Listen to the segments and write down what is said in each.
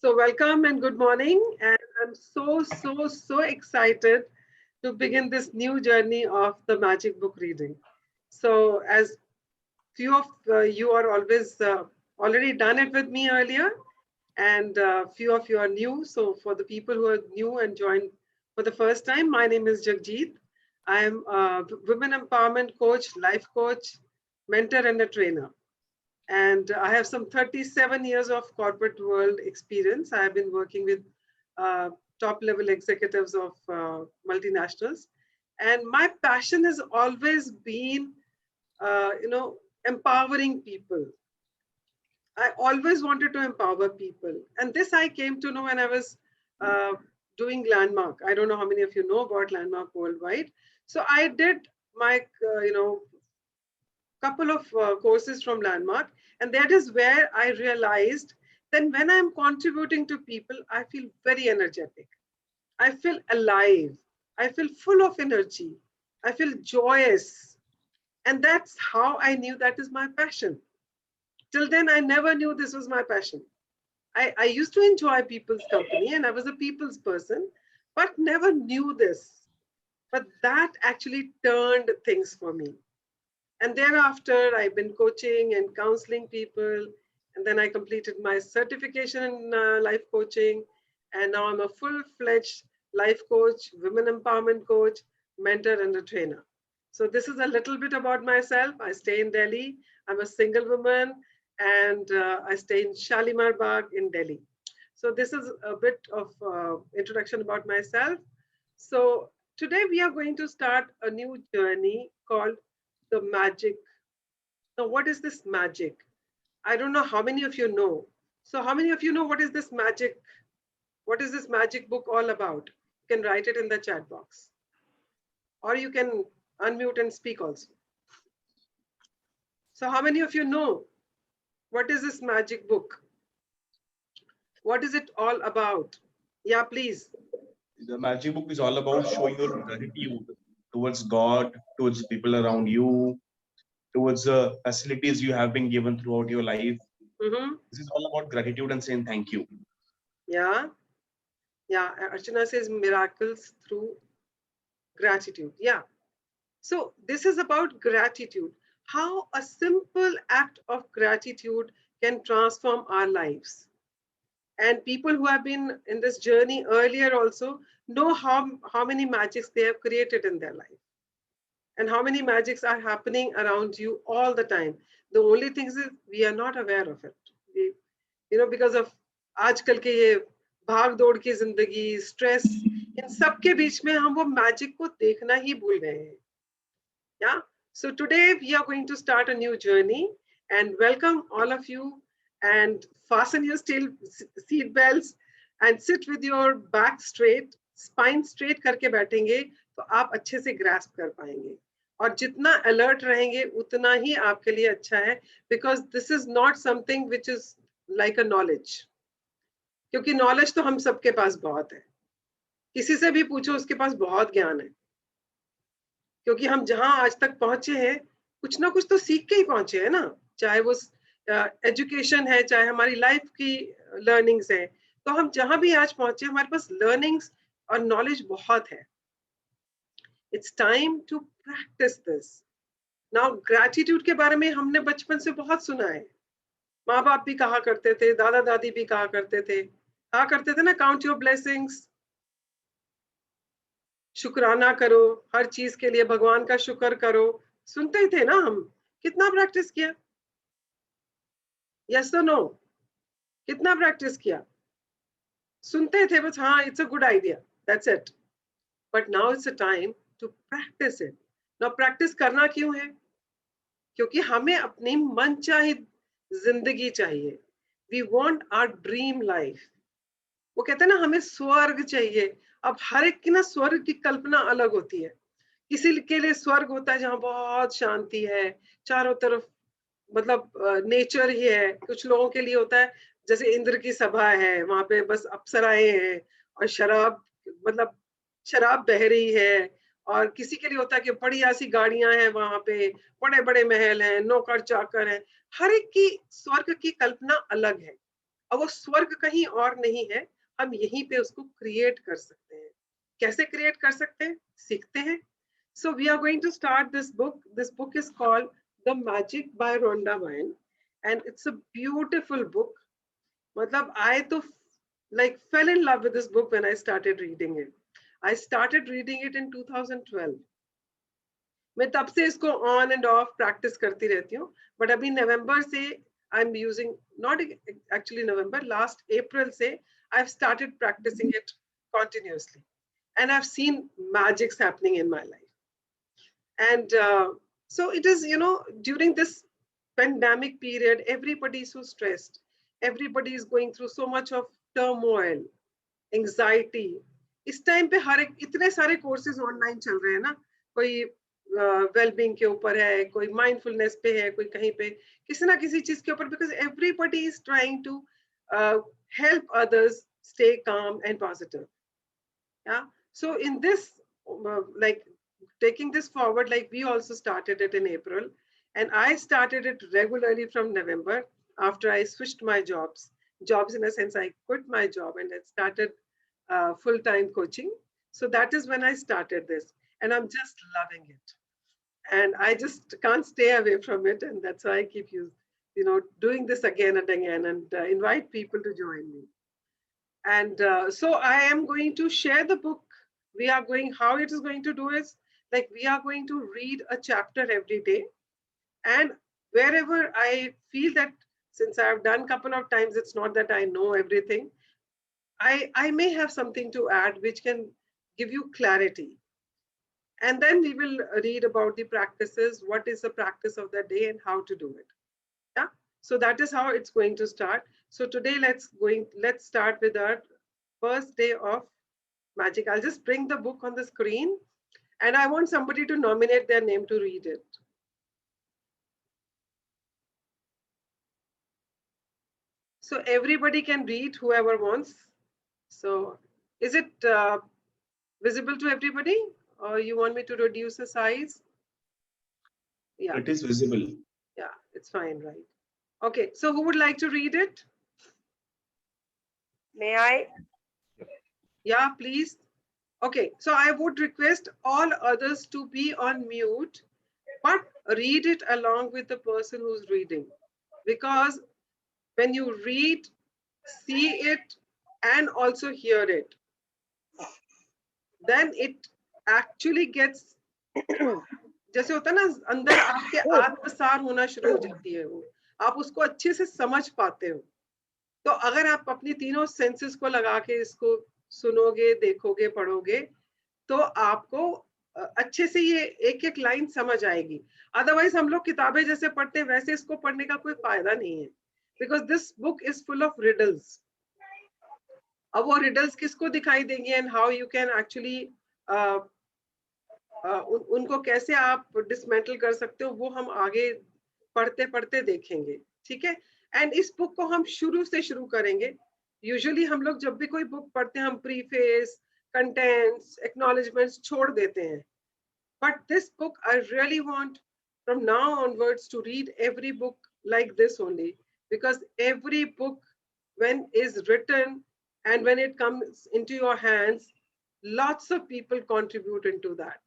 So welcome and good morning. And I'm so excited to begin this new journey of the magic book reading. So as few of you are always already done it with me earlier, and few of you are new. So for the people who are new and joined for the first time, my name is Jagjit. I am a women empowerment coach, life coach, mentor, and a trainer. And I have some 37 years of corporate world experience. I have been working with uh, top level executives of multinationals. And my passion has always been, empowering people. I always wanted to empower people. And this I came to know when I was uh, doing Landmark. I don't know how many of you know about Landmark Worldwide. So I did my, couple of courses from Landmark, and that is where I realized that when I'm contributing to people, I feel very energetic. I feel alive. I feel full of energy. I feel joyous. And that's how I knew that is my passion. Till then, I never knew this was my passion. I used to enjoy people's company and I was a people's person, but never knew this. But that actually turned things for me. And thereafter, I've been coaching and counseling people. And then I completed my certification in life coaching. And now I'm a full fledged life coach, women empowerment coach, mentor, and a trainer. So, this is a little bit about myself. I stay in Delhi. I'm a single woman and I stay in Shalimar Bagh in Delhi. So, this is a bit of introduction about myself. So, today we are going to start a new journey called the magic. Now, what is this magic? I don't know how many of you know. So, how many of you know what is this magic? What is this magic book all about? You can write it in the chat box, or you can unmute and speak also. So, how many of you know what is this magic book? What is it all about? Yeah, please. The magic book is all about showing your gratitude towards God, towards people around you, towards the facilities you have been given throughout your life. Mm-hmm. This is all about gratitude and saying thank you. Yeah, yeah. Archana says miracles through gratitude. Yeah. So, this is about gratitude. How a simple act of gratitude can transform our lives. And people who have been in this journey earlier also know how many magics they have created in their life and how many magics are happening around you all the time. The only thing is we are not aware of it. We, because of आजकल के ये भाग दौड़ की जिंदगी stress in सब के बीच में हम वो मैजिक को देखना ही भूल गए हैं. Yeah. So today we are going to start a new journey and welcome all of you and fasten your seat belts and sit with your back straight, spine straight करके बैठेंगे तो आप अच्छे से grasp कर पाएंगे. और जितना alert रहेंगे उतना ही आपके लिए अच्छा है because this is not something which is like a knowledge. क्योंकि knowledge तो हम सबके पास बहुत है. किसी से भी पूछो उसके पास बहुत ज्ञान है. क्योंकि हम जहां आज तक पहुंचे हैं कुछ ना कुछ तो सीख के ही पहुंचे हैं ना, चाहे वो एजुकेशन है चाहे हमारी लाइफ की लर्निंग्स है. तो हम जहां भी आज पहुंचे हमारे पास लर्निंग्स और नॉलेज बहुत है. It's time to practice this. Now gratitude के बारे में हमने बचपन से बहुत सुना है. माँ बाप भी कहा करते थे, दादा दादी भी कहा करते थे ना, काउंट योर ब्लेसिंग्स, शुक्राना करो, हर चीज के लिए भगवान का शुक्र करो. सुनते ही थे ना हम. कितना प्रैक्टिस किया? यस और नो? कितना प्रैक्टिस किया? सुनते थे बस, हाँ it's a good idea, that's it. But now it's a time to practice it. Now practice करना क्यों है? क्योंकि हमें अपनी मनचाही जिंदगी चाहिए. We want our dream life. वो कहते हैं ना हमें स्वर्ग चाहिए. अब हर एक की ना स्वर्ग की कल्पना अलग होती है. किसी के लिए स्वर्ग होता है जहाँ बहुत शांति है, चारों तरफ मतलब नेचर ही है. कुछ लोगों के लिए होता है जैसे इंद्र की सभा है, वहां पे बस अप्सराएं हैं और शराब, मतलब शराब बह रही है. और किसी के लिए होता है कि बढ़िया सी गाड़ियां हैं वहां पे, बड़े बड़े महल हैं, नौकर चाकर हैं. हर एक की स्वर्ग की कल्पना अलग है. और वो स्वर्ग कहीं और नहीं है, हम यहीं पे उसको क्रिएट कर सकते हैं। कैसे क्रिएट कर सकते हैं, सीखते हैं। So we are going to start this book. This book is called The Magic by Rhonda Byrne, and it's a beautiful book. मतलब I तो like fell in love with this book when I started reading it. I started reading it in 2012. मैं तब से इसको on end of practice करती रहती हूँ, but अभी नवंबर से I am using, not actually November, last April से I have started practicing it continuously, and I've seen magics happening in my life. And so it is, you know, during this pandemic period, everybody is so stressed, everybody is going through so much of turmoil, anxiety. इस time पे हर एक इतने सारे courses online चल रहे हैं ना, कोई वेलबींग के ऊपर है, कोई माइंडफुलनेस पे है, कोई कहीं पे किसी ना किसी चीज के ऊपर, because everybody is trying to help others stay calm and positive. Yeah. So in this, like taking this forward, like we also started it in April, and I started it regularly from November after I switched my jobs. Jobs in a sense, I quit my job and I started full-time coaching. So that is when I started this, and I'm just loving it. And I just can't stay away from it, and that's why I keep doing this again and again, and invite people to join me. And so I am going to share the book. How it is going to do is, like, we are going to read a chapter every day. And wherever I feel that, since I've done a couple of times, it's not that I know everything. I may have something to add which can give you clarity. And then we will read about the practices, what is the practice of the day and how to do it. Yeah. So that is how it's going to start. So today let's start with our first day of magic. I'll just bring the book on the screen, and I want somebody to nominate their name to read it. So everybody can read, whoever wants. So is it visible to everybody, or you want me to reduce the size? Yeah. It is visible. Yeah, it's fine, right? Okay, so who would like to read it? May I? Yeah, please. Okay, so I would request all others to be on mute, but read it along with the person who's reading. Because when you read, see it, and also hear it, then it actually gets जैसे होता है ना, अंदर आपके आत्मसार होना शुरू हो जाती है, वो आप उसको अच्छे से समझ पाते हो. तो अगर आप अपनी तीनों सेंसेस को लगा के इसको सुनोगे, देखोगे, पढ़ोगे, तो आपको अच्छे से ये एक एक लाइन समझ आएगी. अदरवाइज हम लोग किताबें जैसे पढ़ते हैं वैसे इसको पढ़ने का कोई फायदा नहीं है, because this book is full of riddles. अब वो रिडल्स किसको दिखाई देंगे and how you can actually उनको कैसे आप डिसमेंटल कर सकते हो, वो हम आगे पढ़ते पढ़ते देखेंगे. ठीक है. एंड इस बुक को हम शुरू से शुरू करेंगे. यूजुअली हम लोग जब भी कोई बुक पढ़ते हैं, हम प्रीफेस, कंटेंट्स, एक्नॉलेजमेंट्स छोड़ देते हैं. But this book I really want from now onwards to read every book like this only, because every book, when is written and when it comes into your hands, lots of people contribute into that.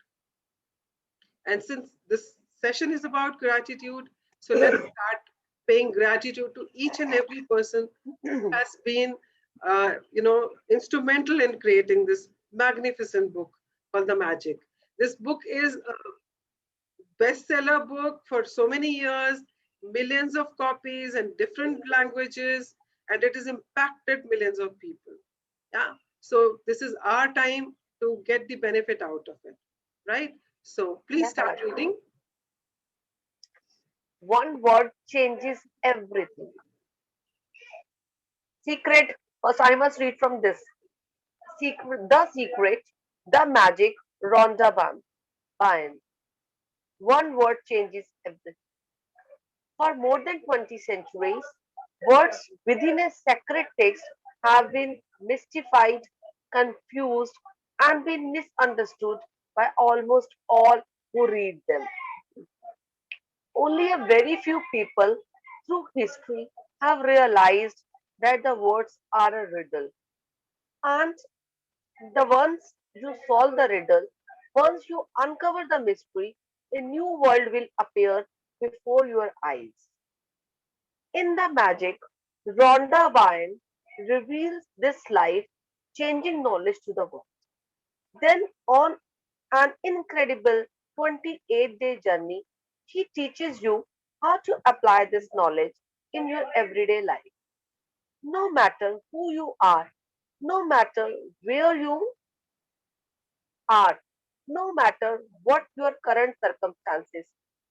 And since this session is about gratitude, so let's start paying gratitude to each and every person who has been instrumental in creating this magnificent book called The Magic. This book is a bestseller book for so many years, millions of copies in different languages, and it has impacted millions of people. Yeah. So this is our time to get the benefit out of it, right? So please start reading. One word changes everything. Secret. First, I must read from this. Secret, the magic, Rhonda Byrne. One word changes everything. For more than 20 centuries, words within a sacred text have been mystified, confused, and been misunderstood by almost all who read them. Only a very few people through history have realized that the words are a riddle. And the once you solve the riddle, once you uncover the mystery, a new world will appear before your eyes. In the magic, Rhonda Byrne reveals this life changing knowledge to the world. Then, on an incredible 28-day journey, she teaches you how to apply this knowledge in your everyday life. No matter who you are, no matter where you are, no matter what your current circumstances,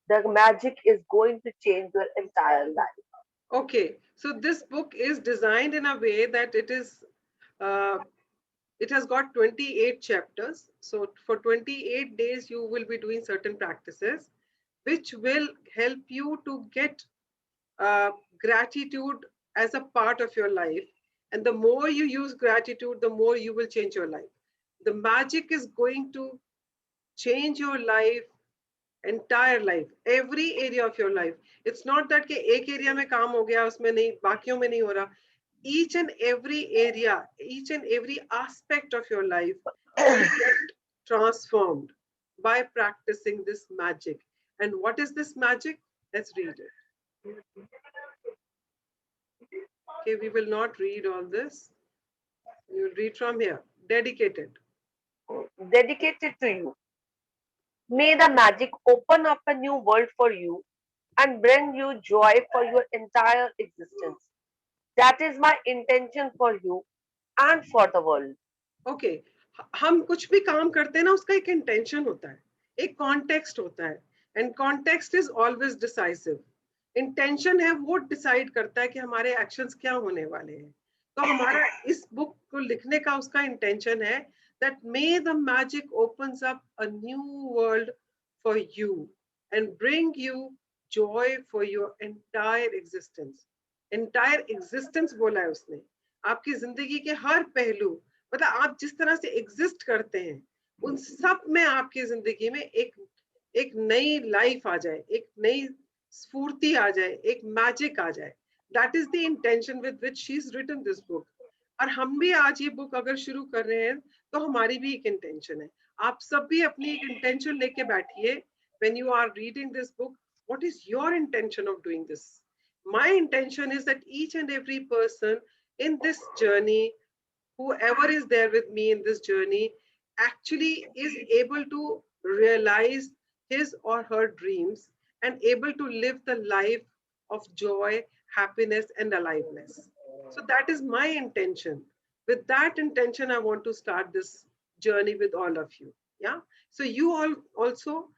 the magic is going to change your entire life. Okay, so this book is designed in a way that uh, it has got 28 chapters. So for 28 days, you will be doing certain practices, which will help you to get uh, gratitude as a part of your life. And the more you use gratitude, the more you will change your life. The magic is going to change your life, entire life, every area of your life. It's not that कि एक area में काम हो गया उसमें नहीं बाकियों में नहीं हो रहा. Each and every area, each and every aspect of your life will get transformed by practicing this magic. And what is this magic? Let's read it. Okay, we will not read all this. We will read from here. Dedicated. Dedicated to you. May the magic open up a new world for you and bring you joy for your entire existence. That is my intention for you and for the world. Okay हम कुछ भी काम करते हैं ना उसका एक intention होता है एक कॉन्टेक्स्ट होता है and context is always decisive intention है वो डिसाइड करता है कि हमारे एक्शंस क्या होने वाले हैं तो हमारा इस बुक को लिखने का उसका इंटेंशन है that may the magic opens up a new world for you and bring you Joy for your entire existence बोला है उसने आपकी जिंदगी के हर पहलू मतलब आप जिस तरह से एग्जिस्ट करते हैं उन सब में आपकी जिंदगी में एक नई लाइफ आ जाए एक नई स्फूर्ति आ जाए एक मैजिक आ जाए that is the intention with which she is written this book और हम भी आज ये बुक अगर शुरू कर रहे हैं तो हमारी भी एक इंटेंशन है आप सब भी अपनी एक इंटेंशन लेके बैठिए when you are reading this book what is your intention of doing this my intention is that each and every person in this journey whoever is there with me in this journey actually is able to realize his or her dreams and able to live the life of joy, happiness, and aliveness. So that is my intention. With that intention, I want to start this journey with all of you. Yeah. So you all also,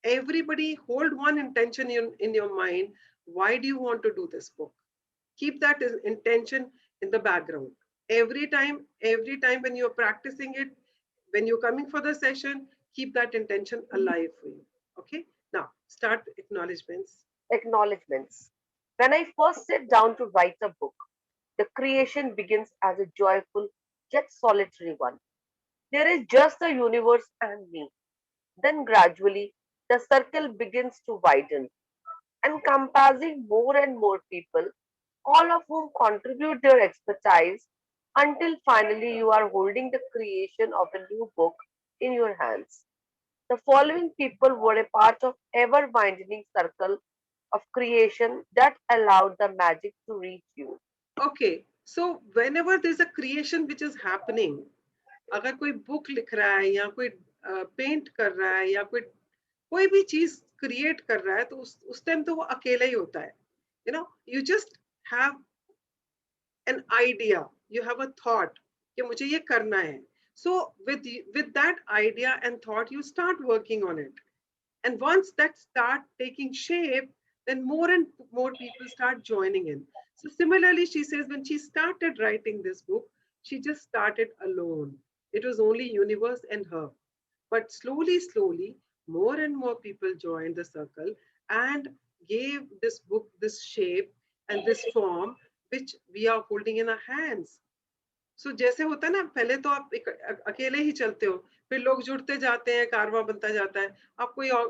everybody hold one intention in your mind. Why do you want to do this book? Keep that intention in the background every time when you're practicing it, when you're coming for the session, keep that intention alive for you. Okay, now start acknowledgements. Acknowledgements. When I first sat down to write a book, the creation begins as a joyful yet solitary one. There is just the universe and me. Then gradually, the circle begins to widen, encompassing more and more people, all of whom contribute their expertise until finally you are holding the creation of a new book in your hands. The following people were a part of ever widening circle of creation that allowed the magic to reach you. Okay, so whenever there's a creation which is happening, अगर कोई book लिख रहा है या कोई paint कर रहा है या कोई भी चीज क्रिएट कर रहा है तो उस टाइम तो वो अकेला ही होता है you know you just have an idea, you have a thought कि मुझे ये करना है. So with that idea and thought, you start working on it. And once that start taking shape, then more and more people start joining in. So similarly, she says when she started writing this book, she just started alone. It was only universe and her. But slowly, more and more people joined the circle and gave this book this shape and this form which we are holding in our hands. So जैसे होता है ना पहले तो आप अकेले ही चलते हो फिर लोग जुड़ते जाते हैं कारवां बनता जाता है आप कोई और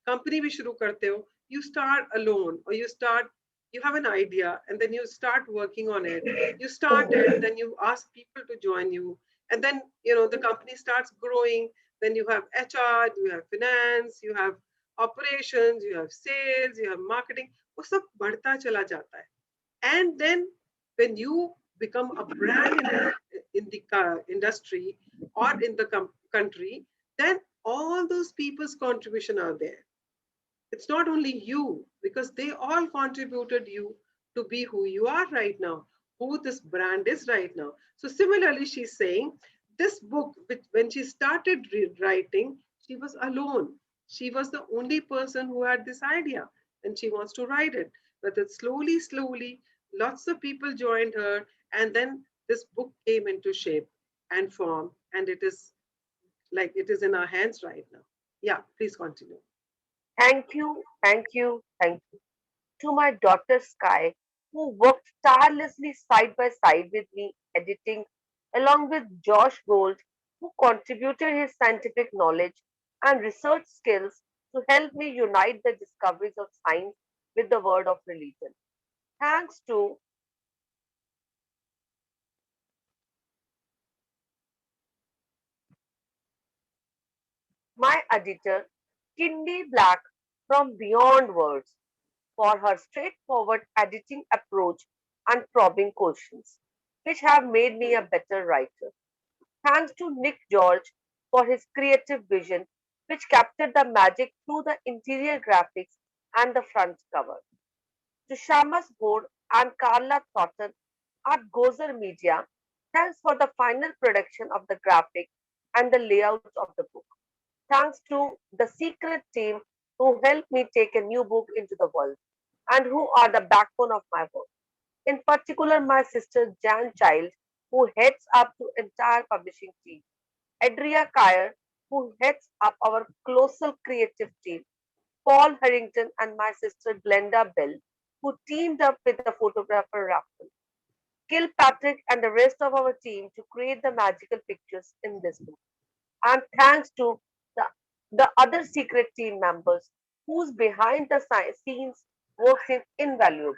कंपनी भी शुरू करते हो you start alone or you start you have an idea and then you start working on it. You start it, then you ask people to join you, and then the company starts growing. Then you have HR, you have finance, you have operations, you have sales, you have marketing. वो सब बढ़ता चला जाता है. And then when you become a brand in the industry or in the country, then all those people's contribution are there. It's not only you, because they all contributed you to be who you are right now, who this brand is right now. So similarly, she's saying this book, when she started writing, she was alone. She was the only person who had this idea and she wants to write it. But then slowly, slowly, lots of people joined her, and then this book came into shape and form, and it is like it is in our hands right now. Yeah, please continue. Thank you, thank you, thank you to my daughter Sky, who worked tirelessly side by side with me editing, along with Josh Gold, who contributed his scientific knowledge and research skills to help me unite the discoveries of science with the word of religion. Thanks to my editor, Kindy Black from Beyond Words, for her straightforward editing approach and probing questions, which have made me a better writer. Thanks to Nick George for his creative vision, which captured the magic through the interior graphics and the front cover. To Shamas Board and Carla Thornton at Gozer Media, thanks for the final production of the graphic and the layout of the book. Thanks to the secret team who helped me take a new book into the world and who are the backbone of my work. In particular, my sister Jan Child, who heads up the entire publishing team. Adria Kyer, who heads up our colossal creative team. Paul Harrington and my sister Glenda Bell, who teamed up with the photographer Raphael. Kilpatrick and the rest of our team to create the magical pictures in this book. And thanks to the, the other secret team members whose behind the scenes works is invaluable.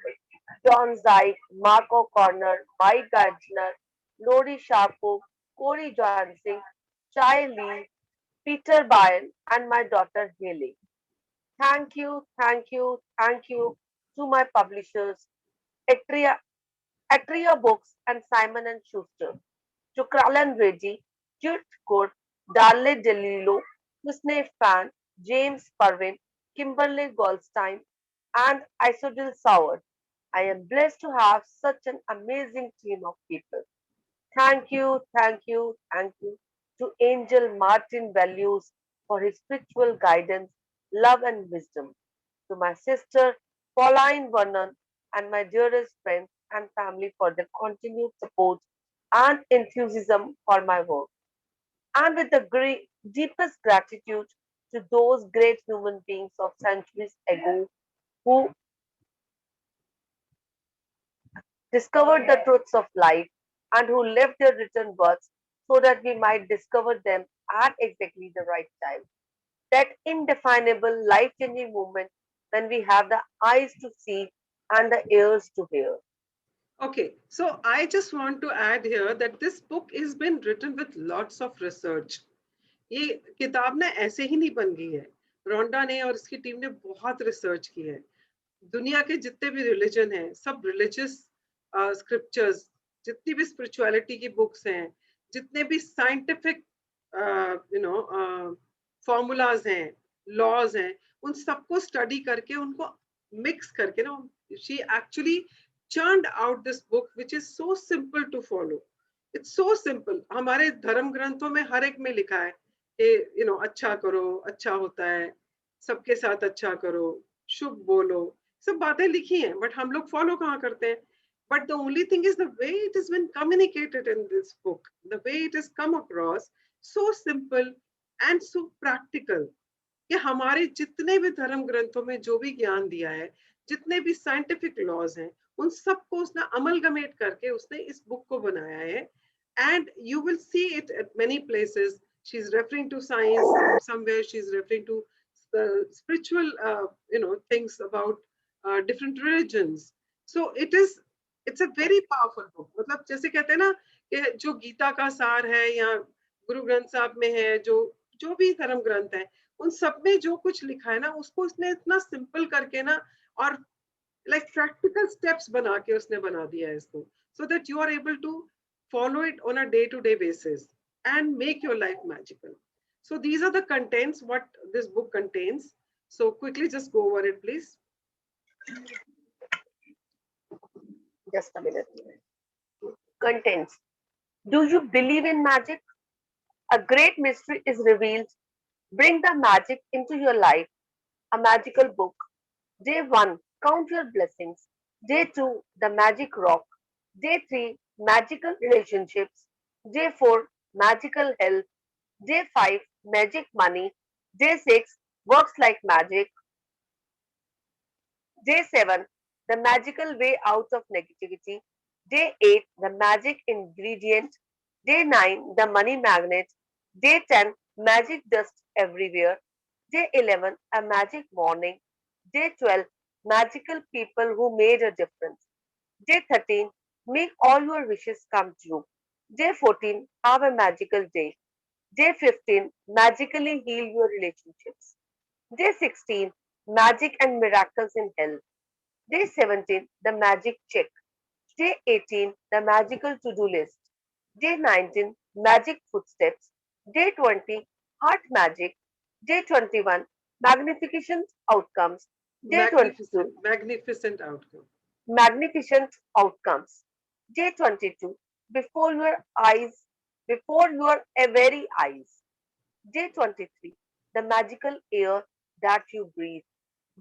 John Zeig, Marco Corner, Mike Gardner, Lori Sharpo, Corey Johansing, Chai Lee, Peter Byrne, and my daughter Haley. Thank you, thank you, thank you to my publishers, Atria, Atria Books and Simon and Schuster, to Krallen Reddy, Jude Good, Darle DeLillo, Husney Fan, James Parvin, Kimberly Goldstein, and Isodil Sauer. I am blessed to have such an amazing team of people. Thank you, thank you, thank you to Angel Martin Values for his spiritual guidance, love, and wisdom. To my sister Pauline Vernon and my dearest friends and family for their continued support and enthusiasm for my work. And with the deepest gratitude to those great human beings of centuries ago who discovered the truths of life and who left their written words so that we might discover them at exactly the right time. That indefinable, life changing moment when we have the eyes to see and the ears to hear. Okay, so I just want to add here that this book is been written with lots of research. ये किताब ना ऐसे ही नहीं बन गई है. रोंडा ने और इसकी टीम ने बहुत रिसर्च की है. दुनिया के जितने भी रिलीजन हैं, सब रिलीजियस स्क्रिप्चर्स, जितनी भी स्पिरिचुअलिटी की बुक्स हैं, जितने भी साइंटिफिक फॉर्मूलाज हैं, लॉज हैं, उन सबको स्टडी करके उनको मिक्स करके ना she actually churned out this book which is so simple to follow. It's so simple. हमारे धर्म ग्रंथों में हर एक में लिखा है कि अच्छा करो, अच्छा होता है, सबके साथ अच्छा करो, शुभ बोलो, सब बातें लिखी हैं, बट हम लोग फॉलो कहाँ करते हैं? But the only thing is the way it has been communicated in this book, the way it has come across, so simple and so practical. कि हमारे जितने भी धर्म ग्रंथों में जो भी ज्ञान दिया है, जितने भी साइंटिफिक लॉज हैं, उन सबको उसने अमलगमेट करके उसने इस बुक को बनाया है. And you will see it at many places. She is referring to science, somewhere she is referring to spiritual things about different religions. So it's a very powerful book. मतलब जैसे कहते हैं ना कि जो गीता का सार है या गुरु ग्रंथ साहब में है, जो जो भी धर्म ग्रंथ है, उन सब में जो कुछ लिखा है ना, उसको उसने इतना सिंपल करके ना, और like practical steps बना के उसने बना दिया है इसको, so that you are able to follow it on a day to day basis and make your life magical. So these are the contents what this book contains. So quickly just go over it, please. Just a minute. Contents. Do you believe in magic? A great mystery is revealed. Bring the magic into your life. A magical book. Day 1. Count your blessings. Day 2. The magic rock. Day 3. Magical relationships. Day 4. Magical health. Day 5. Magic money. Day 6. Works like magic. Day 7. The magical way out of negativity. Day 8. The magic ingredient. Day 9. The money magnet. Day 10. Magic dust everywhere. Day 11. A magic morning. Day 12. Magical people who made a difference. Day 13. Make all your wishes come true. Day 14. Have a magical day. Day 15. Magically heal your relationships. Day 16. Magic and miracles in health. Day 17. The magic check. Day 18. The magical to-do list. Day 19. Magic footsteps. Day 20. Heart magic. Day 21. Magnificent outcomes. Day 22. Magnificent outcome. Magnificent outcomes. Day 22. Before your eyes, before your very eyes. Day 23. The magical air that you breathe.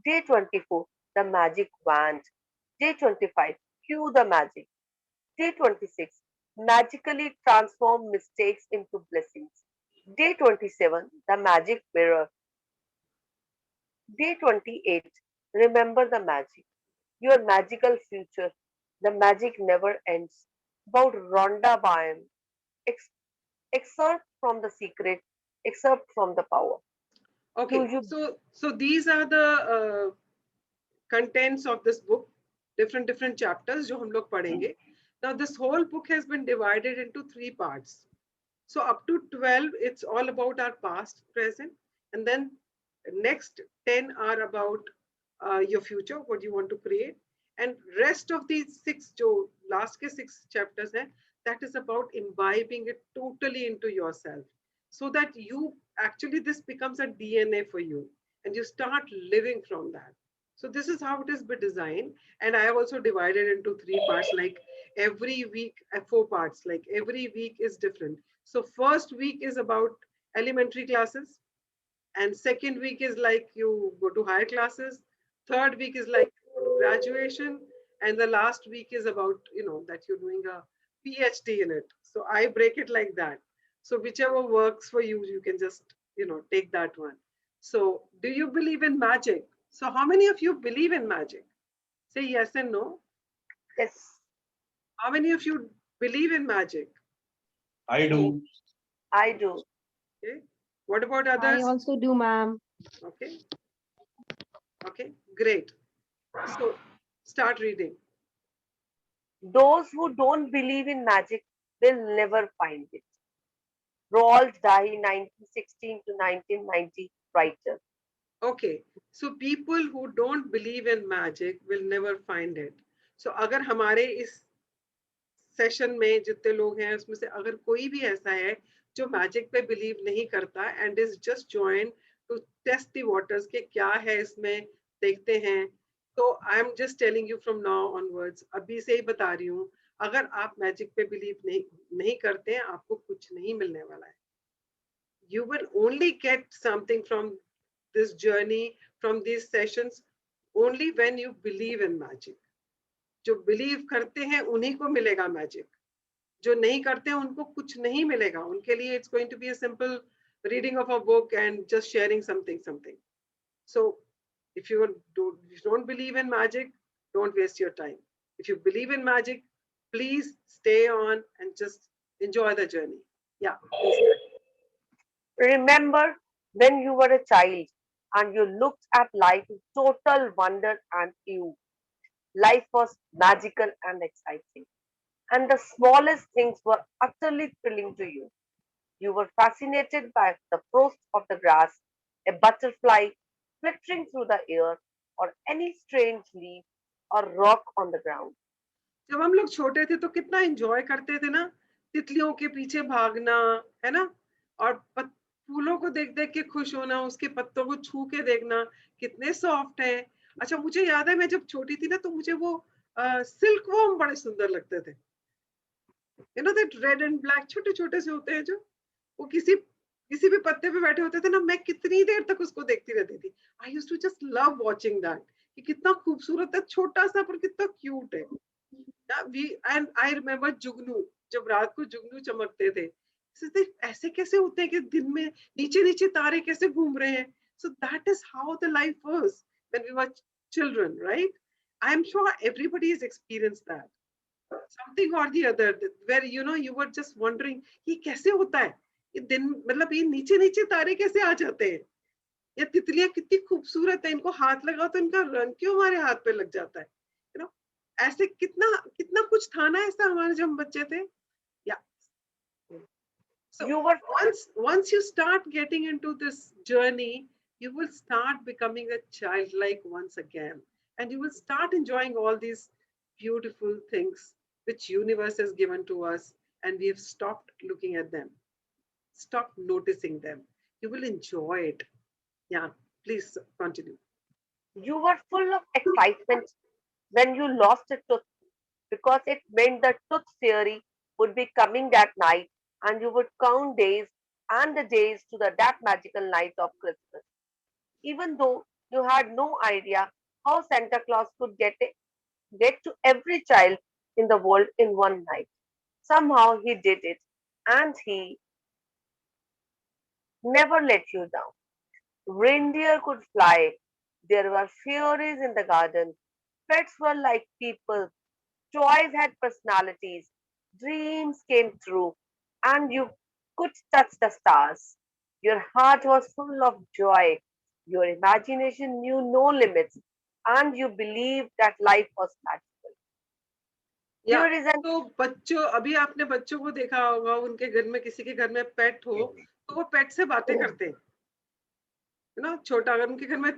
Day 24. The magic wand. Day 25. Cue the magic. Day 26. Magically transform mistakes into blessings. Day 27. The magic mirror. Day 28. Remember the magic. Your magical future. The magic never ends. About Rhonda Byrne. Ex- excerpt from the secret. Excerpt from the power. Do Okay, you so these are the contents of this book, different chapters जो हम लोग पढ़ेंगे. Now this whole book has been divided into 3 parts. So up to 12, it's all about our past, present, and then next 10 are about your future, what you want to create, and rest of these 6, जो last के 6 chapters हैं, that is about imbibing it totally into yourself, so that you actually this becomes a DNA for you, and you start living from that. So this is how it has been designed, and I have also divided into 3 parts. Like every week, 4 parts. Like every week is different. So first week is about elementary classes, and second week is like you go to higher classes. Third week is like you go to graduation, and the last week is about that you're doing a PhD in it. So I break it like that. So whichever works for you, you can just take that one. So do you believe in magic? So how many of you believe in magic? Say yes and no. yes, How many of you believe in magic? I do. I do. Okay. What about I others? also do, ma'am. Okay. Okay. Great. So start reading. Those who don't believe in magic will never find it. Roald Dahl, 1916 to 1990, writer. Okay. So people who don't believe in magic will never find it. So अगर हमारे इस session में जितने लोग हैं उसमें से अगर कोई भी ऐसा है जो मैजिक पे बिलीव नहीं करता and is just join to test the waters के क्या है इसमें, देखते हैं, तो I am just telling you from now onwards, अभी से ही बता रही हूँ, अगर आप मैजिक पे बिलीव नहीं करते हैं, आपको कुछ नहीं मिलने वाला है. You will only get something from this journey, from these sessions, only when you believe in magic. जो बिलीव करते हैं उन्हीं को मिलेगा मैजिक, जो नहीं करते हैं उनको कुछ नहीं मिलेगा. उनके लिए it's going to be a simple reading of a book and just sharing something. So if you don't believe in magic, don't waste your time. If you believe in magic, please stay on and just enjoy the journey. Yeah, please. Remember when you were a child and you looked at life with total wonder and awe. Life was magical and exciting, and the smallest things were utterly thrilling to you. You were fascinated by the frost of the grass, a butterfly flittering through the air, or any strange leaf or rock on the ground. जब हम लोग छोटे थे तो कितना enjoy करते थे ना, तितलियों के पीछे भागना, है ना, और फूलों को देख देख के खुश होना, उसके पत्तों को छू के देखना कितने सॉफ्ट है। अच्छा, मुझे याद है मैं जब छोटी थी ना तो मुझे वो सिल्क वॉर्म बड़े सुंदर लगते थे। You know that red and black छोटे छोटे से होते हैं जो, वो किसी भी पत्ते पे बैठे होते थे ना, मैं कितनी देर तक उसको देखती रहती थी। I used to just love watching that, कि कितना खूबसूरत है, छोटा सा पर कितना क्यूट है। वी एंड आई रिमेम्बर जुगनू, जब रात को जुगनू चमकते थे, सोचते ऐसे कैसे होते हैं कि दिन में नीचे नीचे तारे कैसे घूम रहे हैं। So that is how the life was when we were children, right? I am sure everybody has experienced that something or the other, where you were just wondering ये कैसे होता है, ये दिन मतलब ये नीचे नीचे तारे कैसे आ जाते हैं, ये तितलियां कितनी खूबसूरत है, इनको हाथ लगाओ तो इनका रंग क्यों हमारे हाथ पे लग जाता है, यू नो। ऐसे कितना कितना कुछ था ना ऐसा हमारे जब हम बच्चे थे। या so You were once you start getting into this journey, you will start becoming a childlike once again, and you will start enjoying all these beautiful things which universe has given to us, and we have stopped looking at them, stop noticing them. You will enjoy it. Yeah, please continue. you were full of excitement when you lost a tooth because it meant the tooth fairy would be coming that night and you would count days and the days to that magical night of Christmas. Even though you had no idea how Santa Claus could get to every child in the world in one night. Somehow he did it and he never let you down. Reindeer could fly. There were fairies in the garden. Pets were like people. Toys had personalities. Dreams came true. And you could touch the stars. Your heart was full of joy. Your imagination knew no limits. And you believed that life was magical. या Here is an तो बच्चों, अभी आपने बच्चों को देखा होगा, उनके घर में किसी के घर में पेट हो तो वो पेट से बातें करते हैं, है ना। छोटा अगर उनके घर में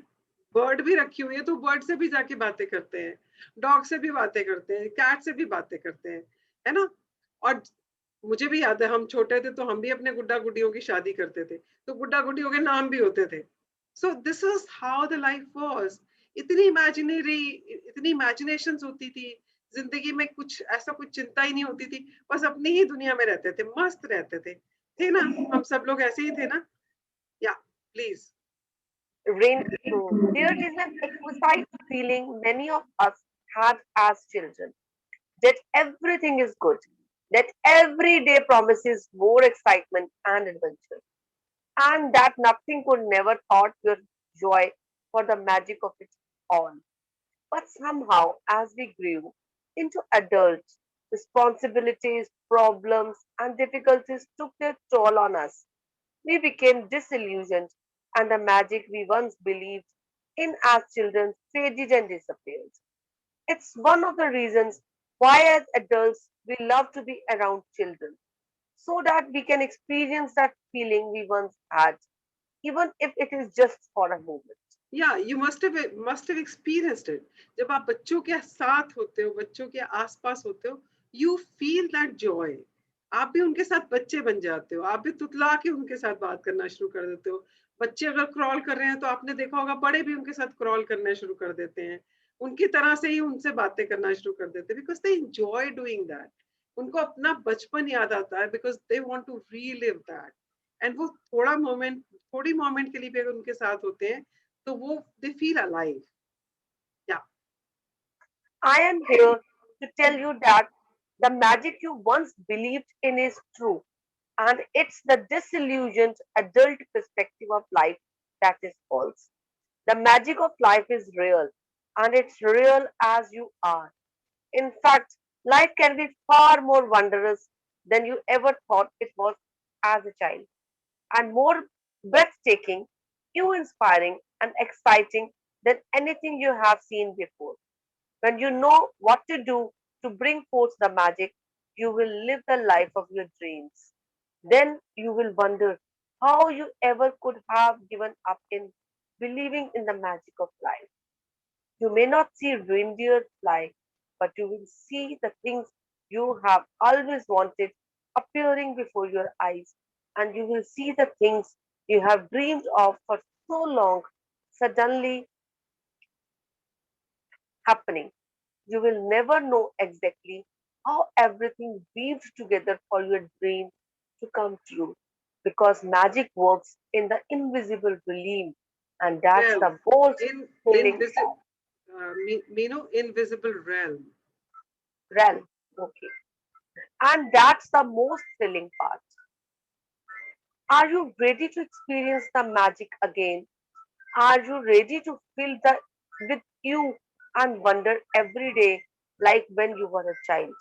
बर्ड भी रखी हुई है तो बर्ड से भी जाके बातें करते हैं, डॉग से भी बातें करते हैं, कैट से भी बातें करते हैं, है ना। और मुझे भी याद है हम छोटे थे तो हम भी अपने गुड्डा गुड्डियों की शादी करते थे, तो गुड्डा गुड्डियों के नाम भी होते थे। So this was how the life was. इतनी इमेजिनरी, इतनी इमेजिनेशंस होती थी जिंदगी में, कुछ ऐसा कुछ चिंता ही नहीं होती थी, बस अपनी ही दुनिया में रहते थे, मस्त रहते थे ना। हम सब लोग ऐसे ही थे ना। या please. rain. There is an exquisite feeling many of us had as children that everything is good, that every day promises more excitement and adventure, and that nothing could never thwart your joy for the magic of it all. But somehow, as we grew into adults, responsibilities, problems, and difficulties took their toll on us. We became disillusioned, and the magic we once believed in as children faded and disappeared. It's one of the reasons why, as adults, we love to be around children so that we can experience that feeling we once had, even if it is just for a moment. या you must have experienced it. जब आप बच्चों के साथ होते हो, बच्चों के आसपास होते हो, यू फील दैट जॉय। आप भी उनके साथ बच्चे बन जाते हो, आप भी तुतला के उनके साथ बात करना शुरू कर देते हो। बच्चे अगर क्रॉल कर रहे हैं तो आपने देखा होगा बड़े भी उनके साथ क्रॉल करना शुरू कर देते हैं, उनकी तरह से ही उनसे बातें करना शुरू कर देते हैं, because they enjoy doing that. उनको अपना बचपन याद आता है because they want to relive that. And वो थोड़ी मोमेंट के लिए भी अगर उनके साथ होते हैं तो वो they feel alive. Yeah. I am here to tell you that the magic you once believed in is true, and it's the disillusioned adult perspective of life that is false. The magic of life is real, and it's real as you are. In fact, life can be far more wondrous than you ever thought it was as a child, and more breathtaking, inspiring, and exciting than anything you have seen before. When you know what to do to bring forth the magic, you will live the life of your dreams. Then you will wonder how you ever could have given up in believing in the magic of life. You may not see reindeer fly, but you will see the things you have always wanted appearing before your eyes, and you will see the things you have dreamed of for so long suddenly happening. You will never know exactly how everything weaves together for your dream to come true because magic works in the invisible realm, and that's Realm. the most In thrilling invisible, invisible realm. realm. Okay. And that's the most thrilling part. Are you ready to experience the magic again? Are you ready to feel the with you and wonder every day like when you were a child?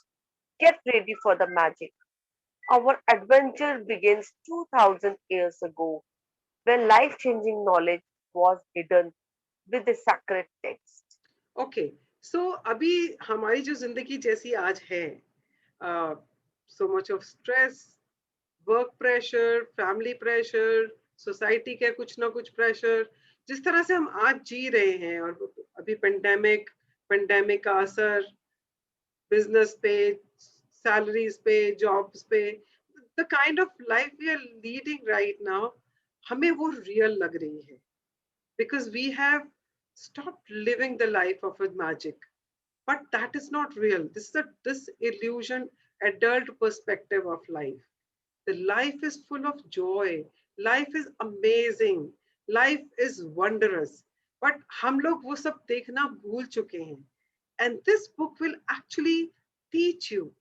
Get ready for the magic. Our adventure begins 2000 years ago when life changing knowledge was hidden with the sacred text. Okay so अभी हमारी जो जिंदगी जैसी आज है, so much of stress, work pressure, family pressure, society के कुछ ना कुछ प्रेशर, जिस तरह से हम आज जी रहे हैं, और अभी पेंडेमिक, पेंडेमिक का असर बिजनेस पे, सैलरीज पे, जॉब्स पे, the kind of life we are leading right now, हमें वो रियल लग रही है because we have stopped living the life of a magic. But that is not real. This is a disillusion adult perspective of life. The life is full of joy. Life is amazing. Life is wondrous. But हम लोग वो सब देखना भूल चुके हैं. And this book will actually teach you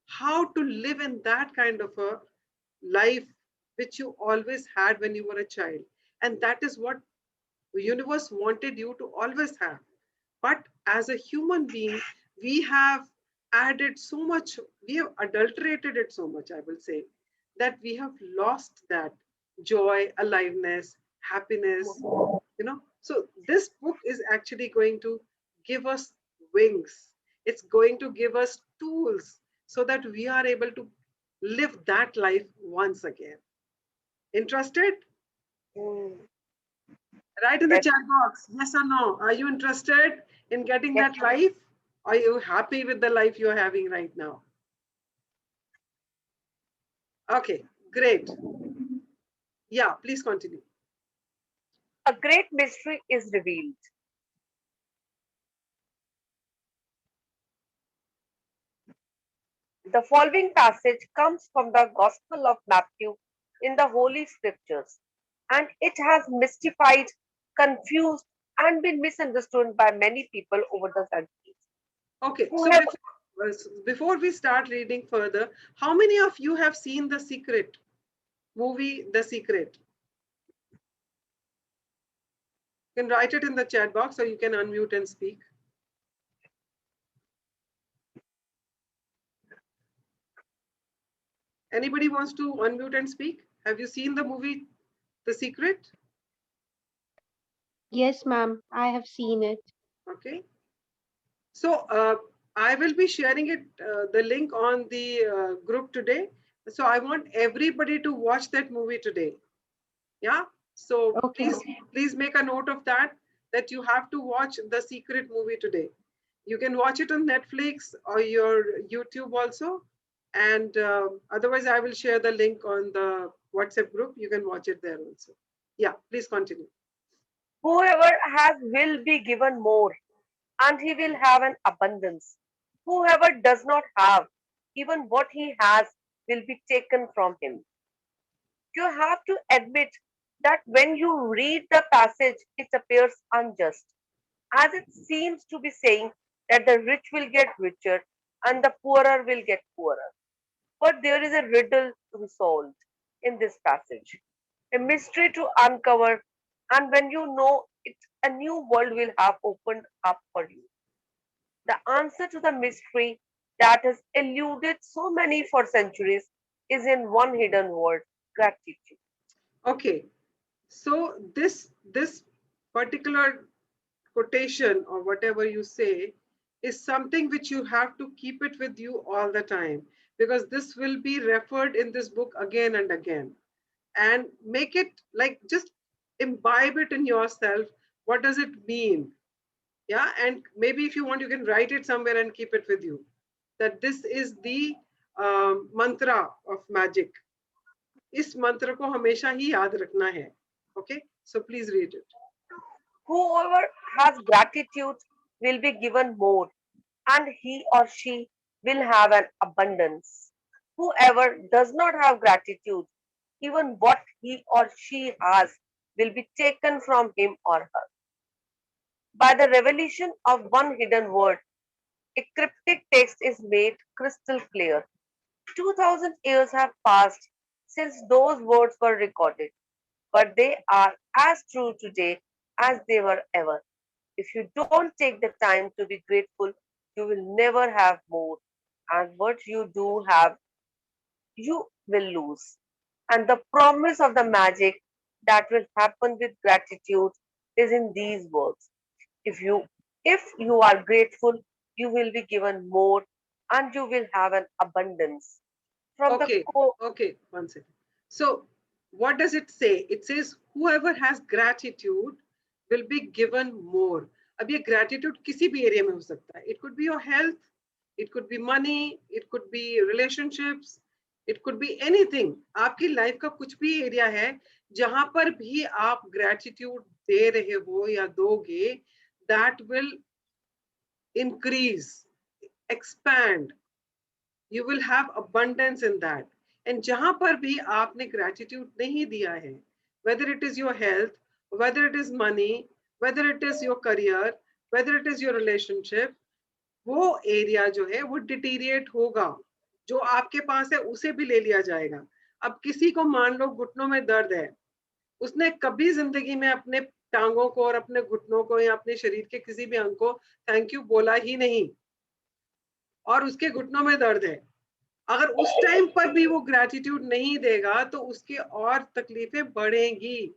how to live in that kind of a life which you always had when you were a child. And that is what the universe wanted you to always have. But as a human being, we have added so much, we have adulterated it so much, I will say, that we have lost that joy, aliveness, happiness, you know. So this book is actually going to give us wings. It's going to give us tools so that we are able to live that life once again. Interested? Hmm. Write in the Yes, chat box, yes or no. Are you interested in getting yes, that life? Are you happy with the life you're having right now? Okay, great. Yeah, please continue. a great mystery is revealed. The following passage comes from the Gospel of Matthew in the Holy Scriptures, and it has mystified, confused, and been misunderstood by many people over the centuries. Okay, Who so have before we start reading further, how many of you have seen The Secret movie, The Secret? You can write it in the chat box or you can unmute and speak. Anybody wants to unmute and speak? Have you seen the movie The Secret? Yes, ma'am, I have seen it. Okay. So I will be sharing it, the link on the group today. So I want everybody to watch that movie today. Yeah. So Okay. please make a note of that, that you have to watch The Secret movie today. You can watch it on Netflix or your YouTube also. And otherwise, I will share the link on the WhatsApp group. You can watch it there also. Yeah, please continue. whoever has will be given more, and he will have an abundance. Whoever does not have, even what he has will be taken from him. You have to admit that when you read the passage, it appears unjust, as it seems to be saying that the rich will get richer and the poorer will get poorer. But there is a riddle to be solved in this passage, a mystery to uncover, and when you know it, a new world will have opened up for you. The answer to the mystery that has eluded so many for centuries is in one hidden word: gratitude. Okay. So this particular quotation or whatever you say is something which you have to keep it with you all the time, because this will be referred in this book again and again. And make it like, just imbibe it in yourself. What does it mean? Yeah, and maybe if you want, you can write it somewhere and keep it with you, that this is the mantra of magic. इस मंत्र को हमेशा ही याद रखना है. Okay, so please read it. Whoever has gratitude will be given more, and he or she will have an abundance. Whoever does not have gratitude, even what he or she has will be taken from him or her. By the revelation of one hidden word, a cryptic text is made crystal clear. 2000 years have passed since those words were recorded, but they are as true today as they were ever. If you don't take the time to be grateful, you will never have more. And what you do have, you will lose. And the promise of the magic that will happen with gratitude is in these words. If you if you are grateful, you will be given more and you will have an abundance. From the Okay, core, okay, one second. So, what does it say? It says, whoever has gratitude will be given more. अब ये gratitude किसी भी area में हो सकता है. It could be your health, it could be money, it could be relationships, it could be anything. आपकी life का कुछ भी area है जहां पर भी आप gratitude दे रहे हो या दोगे, that will increase, expand. You will have abundance in that. And जहां पर भी आपने gratitude नहीं दिया है, whether it is your health, whether it is money, whether it is your career, whether it is your relationship, वो area जो है वो deteriorate होगा. जो आपके पास है उसे भी ले लिया जाएगा. अब किसी को मान लो घुटनों में दर्द है, उसने कभी जिंदगी में अपने टांगों को और अपने घुटनों को या अपने शरीर के किसी भी अंग को थैंक यू बोला ही नहीं, और उसके घुटनों में दर्द है. अगर उस टाइम पर भी वो ग्रेटिट्यूड नहीं देगा तो उसकी और तकलीफें बढ़ेंगी.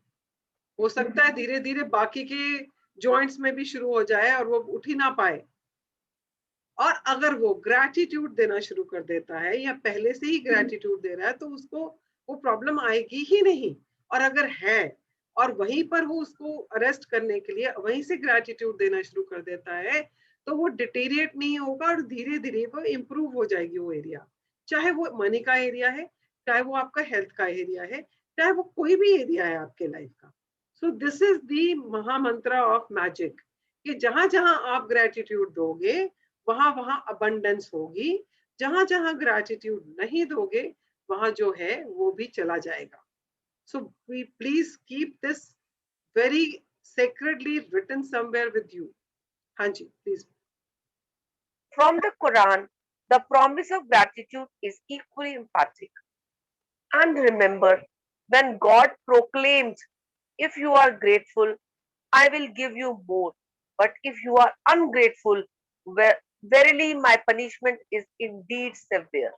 हो सकता है धीरे धीरे बाकी के जॉइंट्स में भी शुरू हो जाए और वो उठ ही ना पाए. और अगर वो ग्रेटिट्यूड देना शुरू कर देता है या पहले से ही ग्रेटिट्यूड दे रहा है तो उसको वो प्रॉब्लम आएगी ही नहीं. और अगर है और वहीं पर वो उसको अरेस्ट करने के लिए वहीं से ग्रेटिट्यूड देना शुरू कर देता है, तो वो डिटेरिएट नहीं होगा और धीरे धीरे वो इम्प्रूव हो जाएगी वो एरिया. चाहे वो मनी का एरिया है, चाहे वो आपका हेल्थ का एरिया है, चाहे वो कोई भी एरिया है आपके लाइफ का. सो दिस इज द महामंत्र ऑफ मैजिक, कि जहां जहां आप ग्रेटिट्यूड दोगे वहां वहां अबंडेंस होगी. जहां जहां ग्रेटिट्यूड नहीं दोगे वहां जो है वो भी चला जाएगा. So we please keep this very sacredly written somewhere with you. Hanji, please. from the Quran, the promise of gratitude is equally emphatic. And remember, when God proclaimed, if you are grateful, I will give you more. But if you are ungrateful, verily my punishment is indeed severe.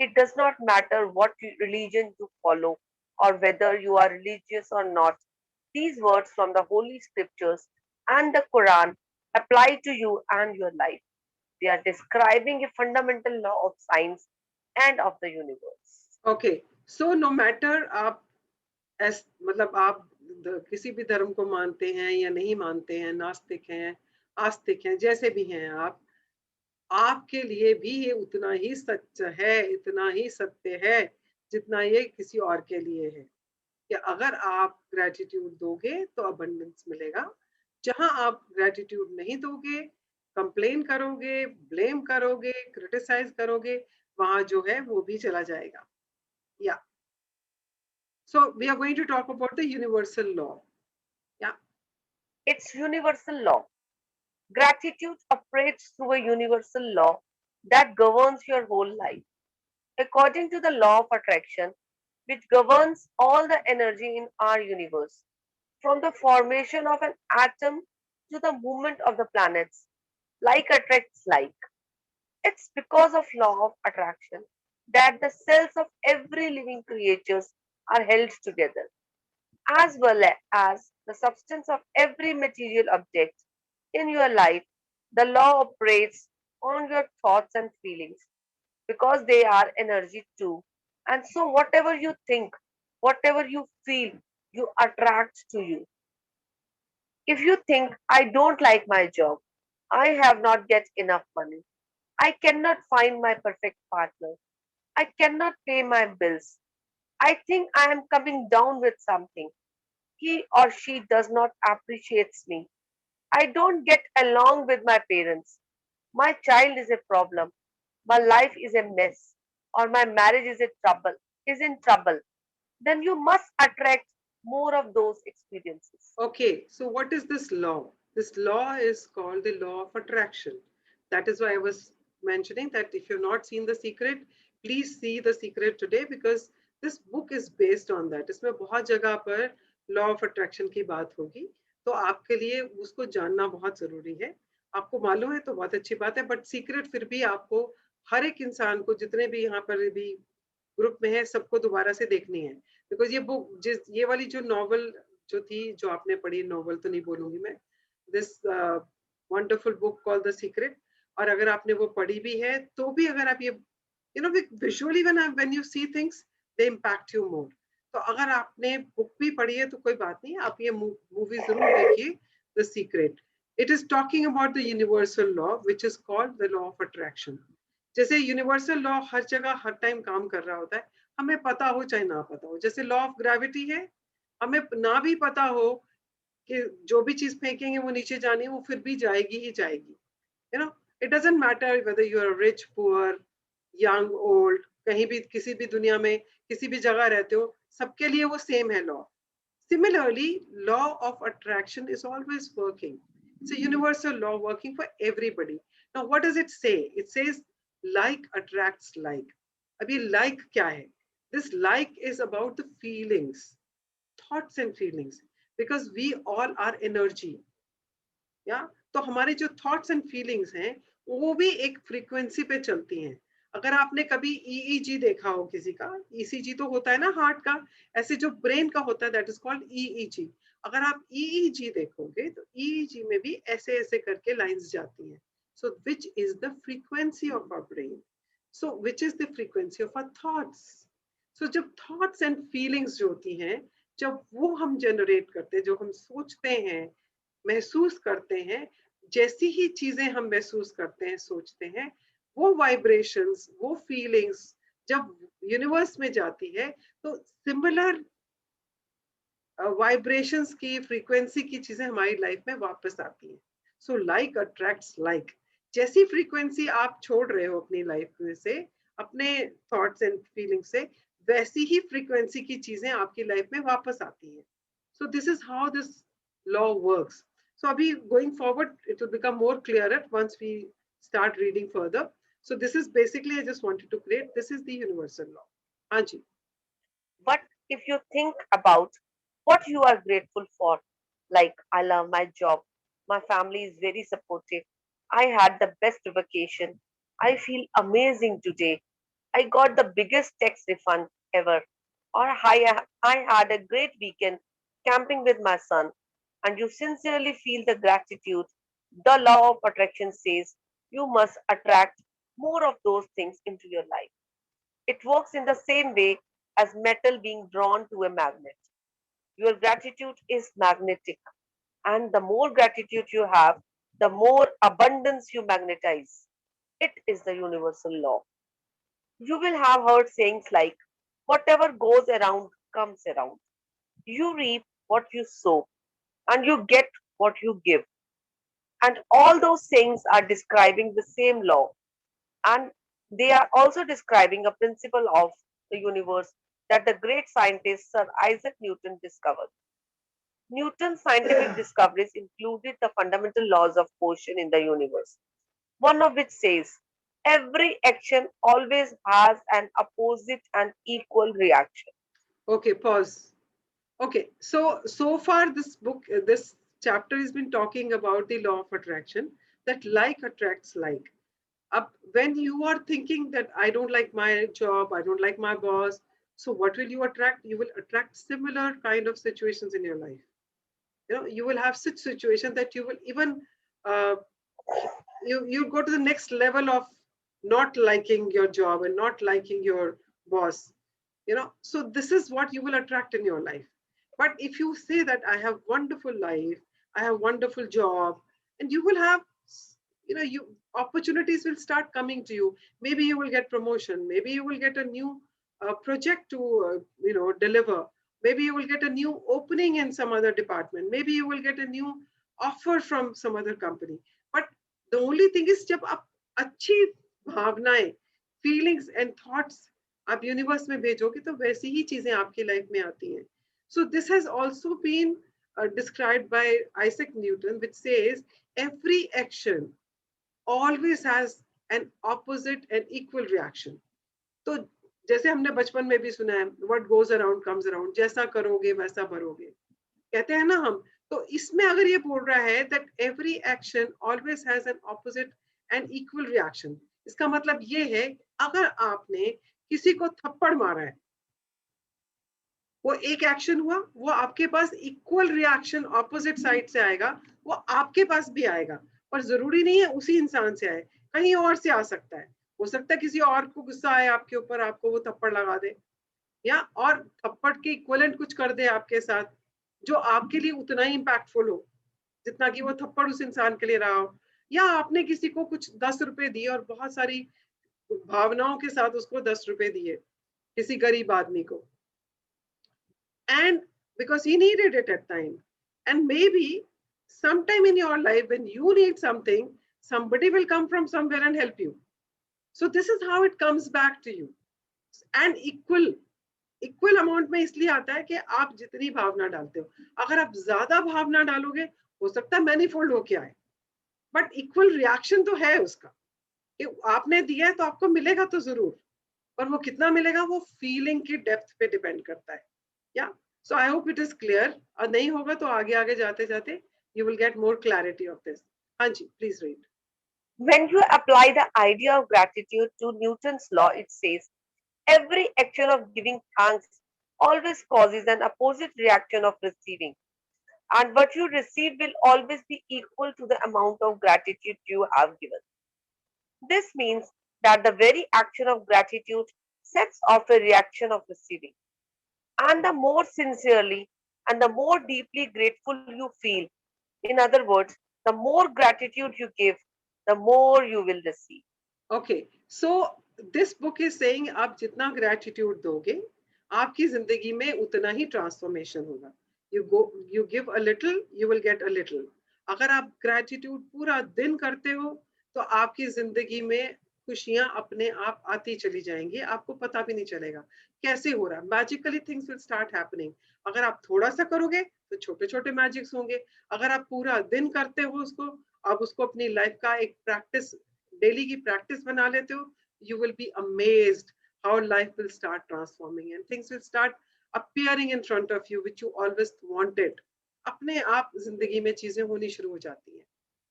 It does not matter what religion you follow or whether you are religious or not. These words from the Holy Scriptures and the Quran apply to you and your life. They are describing a fundamental law of science and of the universe. Okay, so no matter आप मतलब आप किसी भी धर्म को मानते हैं या नहीं मानते हैं, नास्तिक हैं, आस्तिक हैं, जैसे भी हैं आप, आपके लिए भी ये उतना ही सच है, इतना ही सत्य है जितना ये किसी और के लिए है, कि अगर आप ग्रेटिट्यूड दोगे तो अबंडेंस मिलेगा. जहां आप ग्रेटिट्यूड नहीं दोगे, कंप्लेन करोगे, ब्लेम करोगे, क्रिटिसाइज करोगे, वहां जो है वो भी चला जाएगा. या so we are going to talk about the universal law. Yeah. It's universal law. Gratitude operates through a universal law that governs your whole life. According to the law of attraction, which governs all the energy in our universe, from the formation of an atom to the movement of the planets, like attracts like. It's because of law of attraction that the cells of every living creatures are held together, as well as the substance of every material object in your life The law operates on your thoughts and feelings because they are energy too. And so, whatever you think, whatever you feel, you attract to you. If you think, I don't like my job, I have not get enough money, I cannot find my perfect partner, I cannot pay my bills, I think I am coming down with something, he or she does not appreciates me, I don't get along with my parents, my child is a problem, my life is a mess, or my marriage is in trouble, then you must attract more of those experiences. Okay, so what is this law? This law is called the law of attraction. That is why I was mentioning that if you've not seen The Secret, please see The Secret today because this book is based on that. इसमें बहुत जगह पर law of attraction की बात होगी तो आपके लिए उसको जानना बहुत जरूरी है आपको मालूम है तो बहुत अच्छी बात है बट सीक्रेट फिर भी आपको हर एक इंसान को जितने भी यहाँ पर भी ग्रुप में है सबको दोबारा से देखनी है बिकॉज ये बुक जिस ये वाली जो नॉवल जो थी जो आपने पढ़ी नॉवल तो नहीं बोलूंगी मैं this wonderful book call the secret और अगर आपने वो पढ़ी भी है तो भी अगर आप ये you know visually when you see things they impact you more तो अगर आपने बुक भी पढ़ी है तो कोई बात नहीं आप ये मूवी जरूर देखिए the secret it is talking about the universal law which is called the law of attraction जैसे यूनिवर्सल लॉ हर जगह हर टाइम काम कर रहा होता है हमें पता हो चाहे ना पता हो जैसे लॉ ऑफ ग्रेविटी है हमें ना भी पता हो कि जो भी चीज फेंकेंगे वो नीचे जानी है वो फिर भी जाएगी ही जाएगी you know it doesn't matter whether you are rich poor young old कहीं भी किसी भी दुनिया में किसी भी जगह रहते हो सबके लिए वो सेम है law similarly law of attraction is always working it's a universal law working for everybody now what does it say it says like attracts like abhi like kya hai this like is about the feelings thoughts and feelings because we all are energy या तो हमारे जो thoughts and feelings हैं वो भी एक frequency पे चलती हैं अगर आपने कभी ईईजी देखा हो किसी का ईसीजी तो होता है ना हार्ट का ऐसे जो ब्रेन का होता है दैट इज कॉल्ड ईईजी अगर आप ईईजी देखोगे तो ईईजी में भी ऐसे ऐसे करके लाइंस जाती हैं so which is the frequency of our brain so which is the frequency of our thoughts so जब thoughts and feelings जो होती हैं जब वो हम जनरेट करते हैं जो हम सोचते हैं महसूस करते हैं जैसी ही चीजें हम महसूस करते हैं सोचते हैं वो वाइब्रेशंस वो फीलिंग्स जब यूनिवर्स में जाती है तो सिमिलर वाइब्रेशंस की फ्रीक्वेंसी की चीजें हमारी लाइफ में वापस आती हैं सो लाइक अट्रैक्ट्स लाइक जैसी फ्रीक्वेंसी आप छोड़ रहे हो अपनी लाइफ में से अपने थॉट्स एंड फीलिंग से वैसी ही फ्रीक्वेंसी की चीजें आपकी लाइफ में वापस आती हैं so this is how this law works so अभी going forward it will become more clear once we start reading further so this is basically I just wanted to create this is the universal law Anji. But if you think about what you are grateful for, like I love my job, my family is very supportive, I had the best vacation, I feel amazing today, I got the biggest tax refund ever, or I had a great weekend camping with my son, and you sincerely feel the gratitude, the law of attraction says you must attract more of those things into your life. It works in the same way as metal being drawn to a magnet. Your gratitude is magnetic, and the more gratitude you have, the more abundance you magnetize. It is the universal law. You will have heard sayings like, whatever goes around comes around. You reap what you sow, and you get what you give. And all those sayings are describing the same law, and they are also describing a principle of the universe that the great scientist Sir Isaac Newton discovered. Newton's scientific discoveries included the fundamental laws of motion in the universe, one of which says every action always has an opposite and equal reaction. Okay, pause. Okay, so far this book, this chapter has been talking about the law of attraction, that like attracts like. Up when you are thinking that I don't like my job, I don't like my boss, so what will you attract? You will attract similar kind of situations in your life. You know, you will have such situation that you will even uh, you go to the next level of not liking your job and not liking your boss. So this is what you will attract in your life. But if you say that I have wonderful life, I have wonderful job, and you will have, you opportunities will start coming to you. Maybe you will get promotion, maybe you will get a new project to deliver, maybe you will get a new opening in some other department, maybe you will get a new offer from some other company. But the only thing is, जब आप अच्छी भावनाएं, feelings and thoughts आप universe में भेजोगे तो वैसी ही चीजें आपकी लाइफ में आती हैं. So this has also been described by Isaac Newton, which says every action always has an opposite and equal reaction. तो जैसे हमने बचपन में भी सुना है, what goes around comes around, जैसा करोगे वैसा भरोगे, कहते हैं ना हम. तो इसमें अगर ये बोल रहा है that every action always has an opposite and equal reaction, इसका मतलब ये है अगर आपने किसी को थप्पड़ मारा है, वो एक एक्शन हुआ, वो आपके पास इक्वल रिएक्शन ऑपोजिट साइड से आएगा, वो आपके पास भी आएगा. पर जरूरी नहीं है उसी इंसान से आए, कहीं और से आ सकता है. हो सकता है किसी और को गुस्सा आए आपके ऊपर, आपको वो थप्पड़ लगा दे, या और थप्पड़ के इक्वलेंट कुछ कर दे आपके साथ, जो आपके लिए उतना ही इम्पैक्टफुल हो जितना कि वो थप्पड़ उस इंसान के लिए रहा हो. या आपने किसी को कुछ 10 रुपए दिए और बहुत सारी भावनाओं के साथ उसको 10 रुपए दिए किसी गरीब आदमी को, and because he needed it at time. And maybe sometime in your life when you need something, somebody will come from somewhere and help you. So this is how it comes back to you. And equal amount में इसलिए आता है कि आप जितनी भावना डालते हो. अगर आप ज्यादा भावना डालोगे, हो सकता है मैनीफोल्ड होके आए, बट इक्वल रिएक्शन तो है उसका, कि आपने दिया है तो आपको मिलेगा तो जरूर, पर वो कितना मिलेगा वो फीलिंग की डेप्थ पे डिपेंड करता है. Yeah, so I hope it is clear. और नहीं होगा तो आगे आगे जाते जाते you will get more clarity of this. Hanji, please read. When you apply the idea of gratitude to Newton's law, it says every action of giving thanks always causes an opposite reaction of receiving, and what you receive will always be equal to the amount of gratitude you have given. This means that the very action of gratitude sets off a reaction of receiving. And the more sincerely and the more deeply grateful you feel, in other words, the more gratitude you give, the more you will receive. Okay, so this book is saying आप जितना gratitude दोगे, आपकी जिंदगी में उतना ही transformation होगा. You give a little, you will get a little. अगर आप gratitude पूरा दिन करते हो, तो आपकी जिंदगी में खुशियां अपने आप आती चली जाएंगी, आपको पता भी नहीं चलेगा कैसे हो रहा है. Magically things will start happening. अगर आप थोड़ा सा करोगे तो छोटे छोटे मैजिक्स होंगे. अगर आप पूरा दिन करते हो उसको, आप उसको अपनी लाइफ का एक प्रैक्टिस, डेली की प्रैक्टिस बना लेते हो, you will be amazed how life will start transforming and things will start appearing in front of you which you always wanted. अपने आप जिंदगी में चीजें होनी शुरू हो जाती हैं.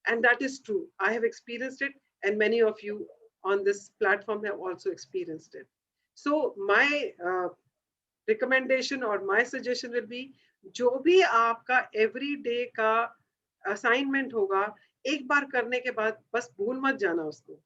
And that is true. I have experienced it, and many of you on this platform have also experienced it. So my recommendation or my suggestion will be, जो भी आपका everyday का assignment होगा, एक बार करने के बाद बस भूल मत जाना उसको.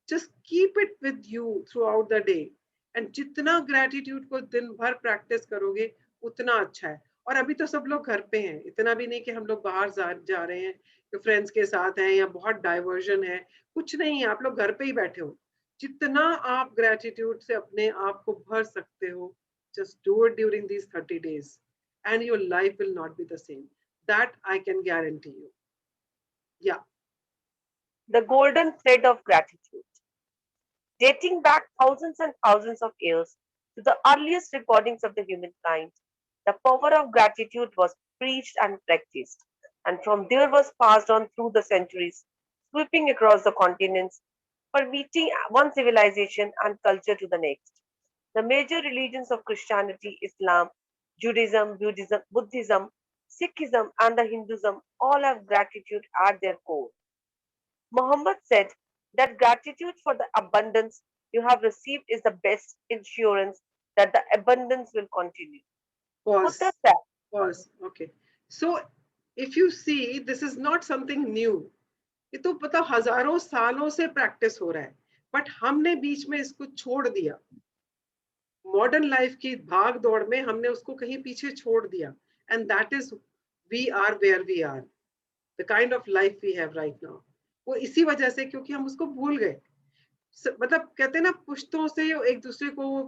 Just keep it with you throughout the day. And जितना gratitude को दिन भर practice करोगे, उतना अच्छा है. और अभी तो सब लोग घर पे हैं, इतना भी नहीं कि हम लोग बाहर जा रहे हैं, तो फ्रेंड्स के साथ हैं या बहुत डाइवर्जन है, कुछ नहीं है, आप लोग घर पे ही बैठे हो. जितना आप gratitude से अपने आप को भर सकते हो, just do it during these 30 days and your life will not be the same. That I can guarantee you. Yeah. The golden thread of gratitude. Dating back thousands and thousands of years to the earliest recordings of the humankind, the power of gratitude was preached and practiced, and from there was passed on through the centuries, sweeping across the continents, permeating one civilization and culture to the next. The major religions of Christianity, Islam, Judaism, Buddhism, Sikhism, and the Hinduism all have gratitude at their core. Muhammad said that gratitude for the abundance you have received is the best insurance that the abundance will continue. What Pause. does that? Pause. Okay. So if you see, this is not something new. ये तो मतलब हजारों सालों से practice हो रहा है, but हमने बीच में इसको छोड़ दिया। मॉडर्न लाइफ की भाग दौड़ में हमने उसको कहीं पीछे छोड़ दिया, and that is we are where we are, the kind of life we have right now. वो इसी वजह से, क्योंकि हम उसको भूल गए। मतलब कहते हैं ना, पुश्तों से एक दूसरे को,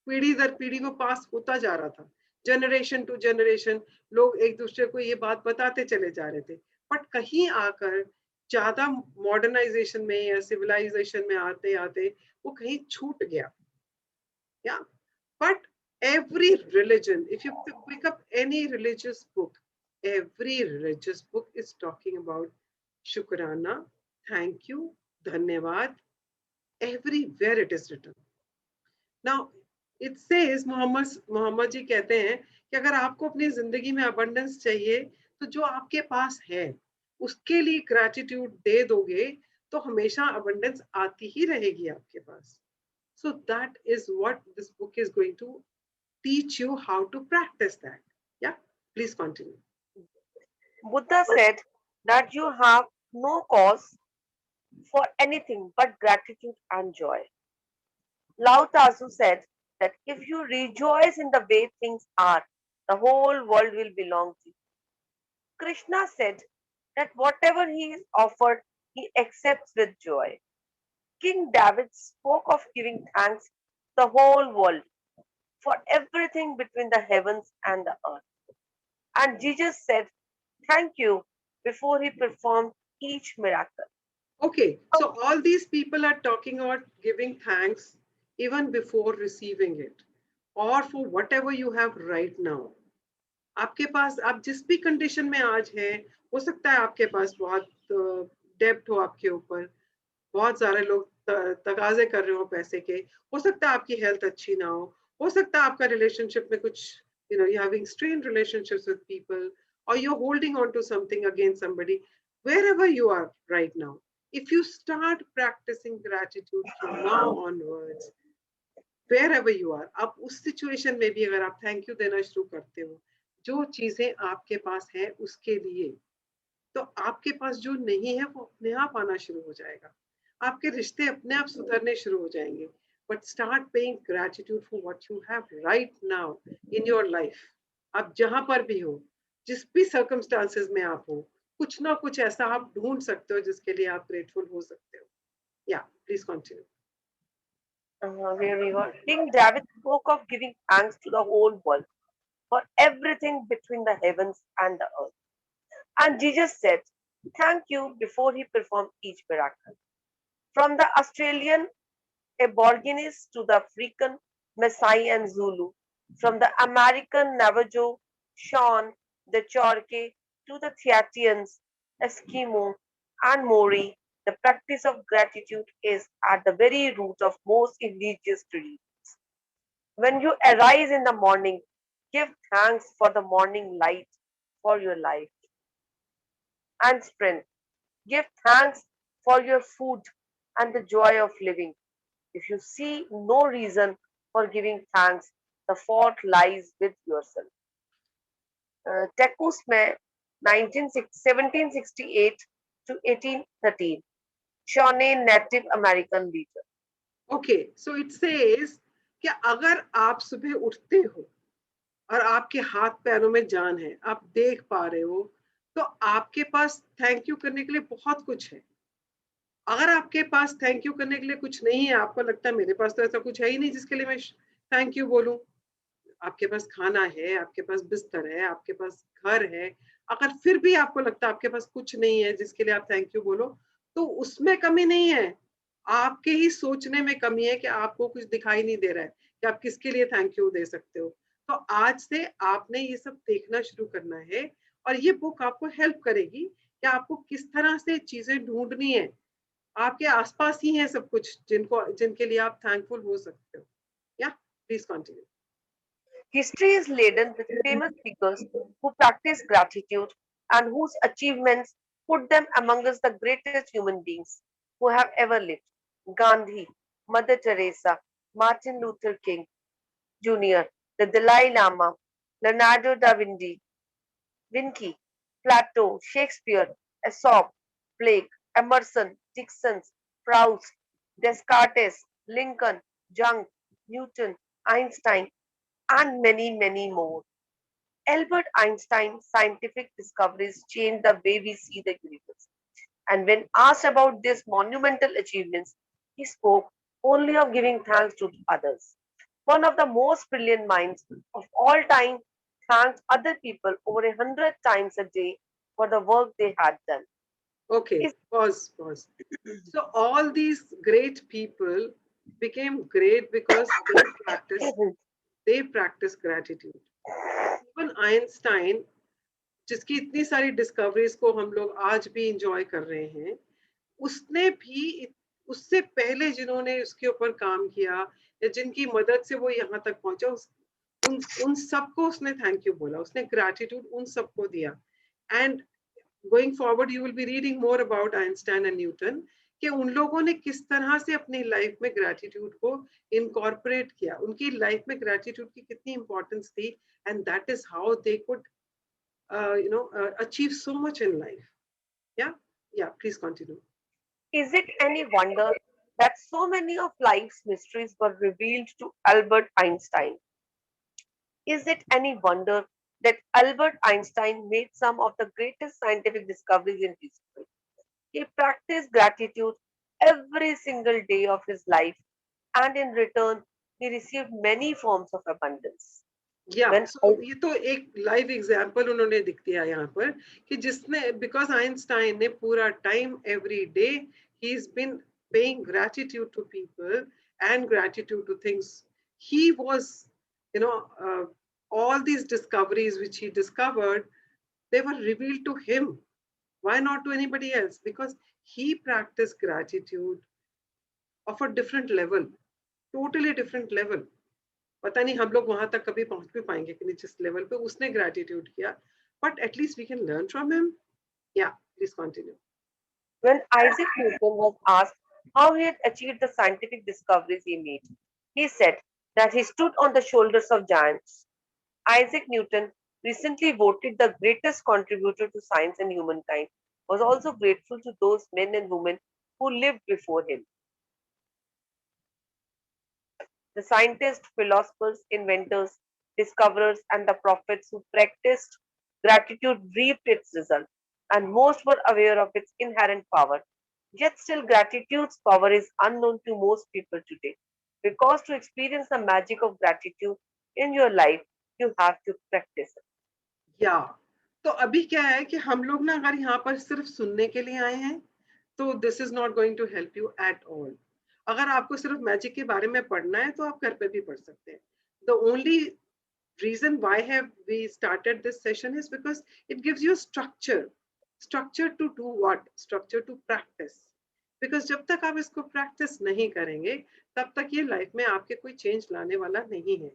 पीढ़ी दर पीढ़ी वो पास होता जा रहा था, जनरेशन टू जनरेशन लोग एक दूसरे को ये बात बताते चले जा रहे थे। बट कहीं आकर ज्यादा मॉडर्नाइजेशन में या सिविलाइजेशन में आते आते वो कहीं छूट गया। Yeah, but every religion, if you pick up any religious book, every religious book is talking about Shukrana, thank you, Dhanyavad. Everywhere it is written. Now, it says, Mohammad जी कहते हैं कि अगर आपको अपनी जिंदगी में अबंडेंस चाहिए, तो जो आपके पास है उसके लिए ग्रैटिट्यूड दे दोगे, तो हमेशा अबंडेंस आती ही रहेगी आपके पास। So that is what this book is going to teach you how to practice that. Yeah, please continue. Buddha said that you have no cause for anything but gratitude and joy. Lao Tzu said that if you rejoice in the way things are, the whole world will belong to you. Krishna said that whatever he is offered, he accepts with joy. King David spoke of giving thanks to the whole world for everything between the heavens and the earth. And Jesus said, thank you before he performed each miracle. Okay, so all these people are talking about giving thanks even before receiving it, or for whatever you have right now. आपके पास, आप जिस भी condition में आज हैं, हो सकता है आपके पास बहुत डेब्ट हो आपके ऊपर, बहुत सारे लोग तगाजे कर रहे हो पैसे के, हो सकता है आपकी हेल्थ अच्छी ना हो सकता है आपका रिलेशनशिप में कुछ, you having strained relationships with people, or you're holding on to something against somebody. Wherever you are right now, if you start practicing gratitude from now onwards, wherever you are, आप उस situation में भी अगर आप thank you देना शुरू करते हो, जो चीजें आपके पास है उसके लिए, तो आपके पास जो नहीं है वो अपने आप आना शुरू हो जाएगा। आपके रिश्ते अपने आप सुधरने शुरू हो जाएंगे। But start paying gratitude for what you have right now in your life. आप जहां पर भी हो, जिस भी सर्कमस्टांसेस में आप हो, कुछ ना कुछ ऐसा आप ढूंढ सकते हो जिसके लिए आप ग्रेटफुल हो सकते हो। या please continue. Here we were. King David spoke of giving thanks to the whole world for everything between the heavens and the earth. And Jesus said, thank you before he performed each miracle. From the Australian Aborigines to the African Maasai and Zulu, from the American Navajo, Shawn, the Cherokee to the Theatians, Eskimo, and Maori, the practice of gratitude is at the very root of most religious traditions. When you arise in the morning, give thanks for the morning light for your life and strength. Give thanks for your food and the joy of living. If you see no reason for giving thanks, the fault lies with yourself. Tecus में 1768 to 1813, Shawnee Native American leader. Okay, so it says कि अगर आप सुबह उठते हो और आपके हाथ पैरों में जान है, आप देख पा रहे हो, तो आपके पास थैंक यू करने के लिए बहुत कुछ है। अगर आपके पास थैंक यू करने के लिए कुछ नहीं है, आपको लगता है मेरे पास तो ऐसा कुछ है ही नहीं जिसके लिए मैं थैंक यू बोलूं। आपके पास खाना है, आपके पास बिस्तर है, आपके पास घर है, अगर फिर भी आपको लगता है आपके पास कुछ नहीं है जिसके लिए आप थैंक यू बोलो, तो उसमें कमी नहीं है, आपके ही सोचने में कमी है कि आपको कुछ दिखाई नहीं दे रहा है कि आप किसके लिए थैंक यू दे सकते हो। तो आज से आपने ये सब देखना शुरू करना है, और ये बुक आपको हेल्प करेगी कि आपको किस तरह से चीजें ढूंढनी है। आपके आसपास ही है सब कुछ जिनके लिए आप थैंकफुल हो सकते हो। या please continue. History is laden with famous figures who practice gratitude and whose achievements put them amongst the greatest human beings who have ever lived. Gandhi, Mother Teresa, Martin Luther King Jr., the Dalai Lama, Leonardo da Vinci, Plato, Shakespeare, Aesop, Blake, Emerson, Dixon, Proust, Descartes, Lincoln, Young, Newton, Einstein, and many, many more. Albert Einstein's scientific discoveries changed the way we see the universe. And when asked about these monumental achievements, he spoke only of giving thanks to others. One of the most brilliant minds of all time thanked other people over 100 times a day for the work they had done. Okay, Is pause. So all these great people became great because they practice gratitude. Even Einstein, जिसकी इतनी सारी discoveries को हम लोग आज भी enjoy कर रहे हैं, उसने भी उससे पहले जिन्होंने उसके ऊपर काम किया या जिनकी मदद से वो यहाँ तक पहुंचा, उन सबको उसने थैंक यू बोला, उसने ग्रैटिट्यूड उन सबको दिया. And going forward you will be reading more about Einstein and Newton कि उन लोगों ने किस तरह से अपनी लाइफ में ग्रैटिट्यूड को इनकॉर्पोरेट किया, उनकी लाइफ में ग्रैटिट्यूड की कितनी इंपॉर्टेंस थी, and that is how they could achieve so much in life. Yeah, please continue. it any wonder that so many of life's mysteries were revealed to Albert Einstein? Is it any wonder that Albert Einstein made some of the greatest scientific discoveries in history? He practiced gratitude every single day of his life, and in return, he received many forms of abundance. Yeah, When so ये तो एक live example उन्होंने दिख दिया यहाँ पर कि जिसने बिकॉज आइंस्टाइन ने पूरा time every day he is been paying gratitude to people and gratitude to things. He was, all these discoveries which he discovered, they were revealed to him. Why not to anybody else? Because he practiced gratitude of a different level, totally different level. पता नहीं हम लोग वहां तक कभी पहुंच भी पाएंगे कि नहीं जिस लेवल पे उसने ग्रैटिट्यूड किया, but at least we can learn from him. Yeah please continue. When Isaac Newton was asked how he had achieved the scientific discoveries he made, he said that he stood on the shoulders of giants. Isaac Newton, recently voted the greatest contributor to science and humankind, was also grateful to those men and women who lived before him. The scientists, philosophers, inventors, discoverers, and the prophets who practiced gratitude reaped its result, and most were aware of its inherent power. Yet still gratitude's power is unknown to most people today, because to experience the magic of gratitude in your life, you have to practice it. या तो अभी क्या है कि हम लोग ना अगर यहाँ पर सिर्फ सुनने के लिए आए हैं तो this is not going to help you at all. अगर आपको सिर्फ मैजिक के बारे में पढ़ना है तो आप घर पे भी पढ़ सकते हैं. The only reason why have we started this session is because it gives you structure to do what, structure to practice. because जब तक आप इसको practice नहीं करेंगे तब तक ये लाइफ में आपके कोई चेंज लाने वाला नहीं है.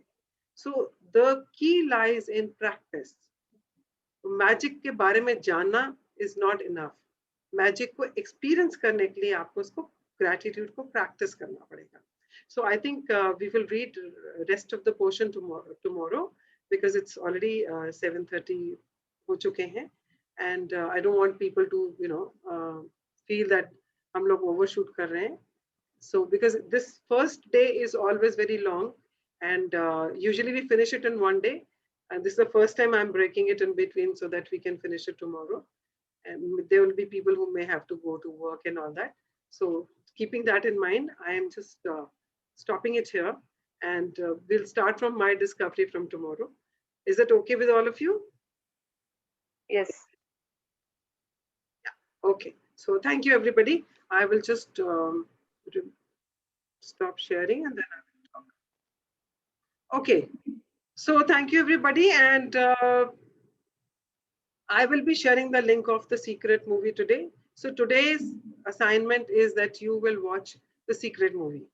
so the key lies in practice. Magic के बारे में जानना is not enough. मैजिक को एक्सपीरियंस करने के लिए आपको उसको ग्रैटिट्यूड को प्रैक्टिस करना पड़ेगा. So I think we will read rest of the portion tomorrow because it's already 7:30 हो चुके हैं, and I don't want people to feel that हम लोग overshoot कर रहे हैं. So because this first day is always very long, and usually we finish it in one day, and this is the first time I'm breaking it in between so that we can finish it tomorrow. And there will be people who may have to go to work and all that. So keeping that in mind, I am just stopping it here, and we'll start from my discovery from tomorrow. Is it okay with all of you? Yes. Yeah. Okay. So thank you, everybody. I will just stop sharing and then I will talk. Okay. So thank you, everybody. And I will be sharing the link of the Secret movie today. So today's assignment is that you will watch the Secret movie.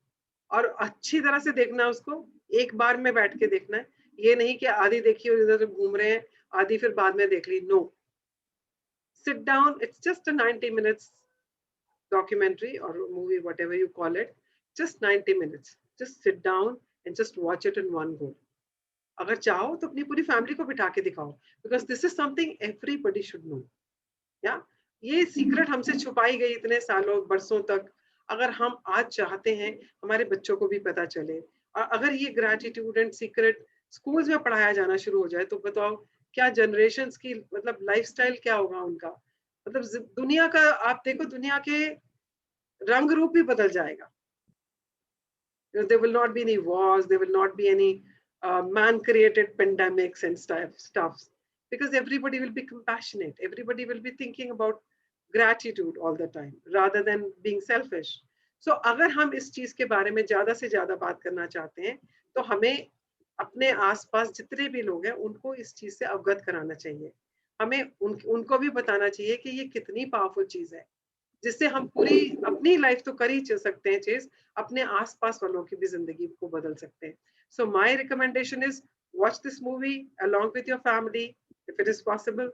और अच्छी तरह से देखना उसको, एक बार में बैठ के देखना है. ये नहीं कि आधी देखी और इधर घूम रहे हैं, आधी फिर बाद में देख ली. No. Sit down. It's just a 90 minutes documentary or movie, whatever you call it. Just 90 minutes. Just sit down and just watch it in one go. अगर चाहो तो अपनी पूरी फैमिली को बिठा के दिखाओ, because this is something everybody should know. Yeah. ये सीक्रेट हमसे छुपाई गई इतने सालों बरसों तक, अगर हम आज चाहते हैं हमारे बच्चों को भी पता चले, और अगर ये ग्रैटिट्यूड एंड सीक्रेट स्कूल्स में पढ़ाया जाना शुरू हो जाए, तो बताओ क्या जनरेशन्स की मतलब लाइफस्टाइल क्या होगा उनका। मतलब दुनिया का आप देखो, दुनिया के रंग रूप भी बदल जाएगा। There will not be any wars, there will not be any man-created pandemics and stuffs, because everybody will be compassionate. Everybody will be thinking about gratitude all the time, rather than being selfish. So, अगर हम इस चीज के बारे में ज्यादा से ज्यादा बात करना चाहते हैं, तो हमें अपने आसपास जितने भी लोग हैं उनको इस चीज से अवगत कराना चाहिए। हमें उनको भी बताना चाहिए कि ये कितनी पावरफुल चीज है, जिससे हम पूरी अपनी लाइफ तो कर ही सकते हैं चीज, अपने आसपास वालों की भी जिंदगी को बदल सकते हैं। So my recommendation is watch this movie along with your family if it is possible,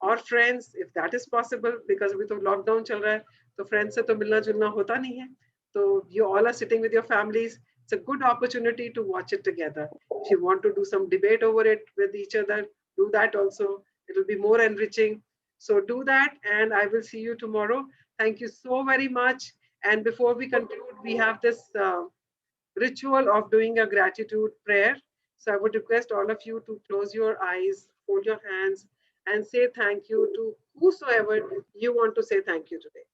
or friends if that is possible, because अभी तो लॉकडाउन चल रहा है, तो फ्रेंड्स से तो मिलना जुलना होता नहीं है, तो you all are sitting with your families, it's a good opportunity to watch it together. If you want to do some debate over it with each other, do that also, it will be more enriching. So do that, and I will see you tomorrow. Thank you so very much. And before we conclude, we have this ritual of doing a gratitude prayer. So I would request all of you to close your eyes, fold your hands, and say thank you to whosoever you want to say thank you today.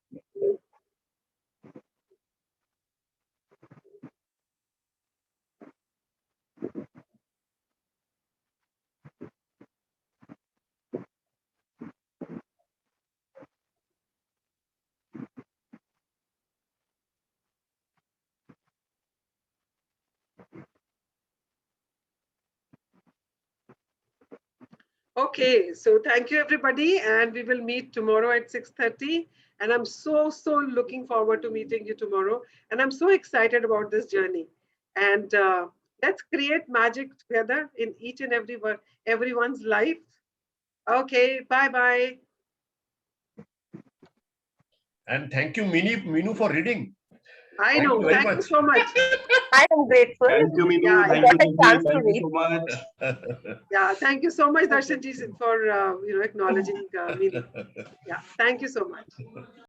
Okay, so thank you everybody, and we will meet tomorrow at 6:30. And I'm so looking forward to meeting you tomorrow. And I'm so excited about this journey. And let's create magic together in each and everyone's life. Okay, bye-bye. And thank you, Minu, for reading. I Thank know. you very Thank you much. so much. I am grateful. Thank you, Minu. Yeah, Thank I you, got a Dimple. chance to Thank you read. so much. Yeah, thank you so much, Darshan ji, for acknowledging me. Yeah, thank you so much.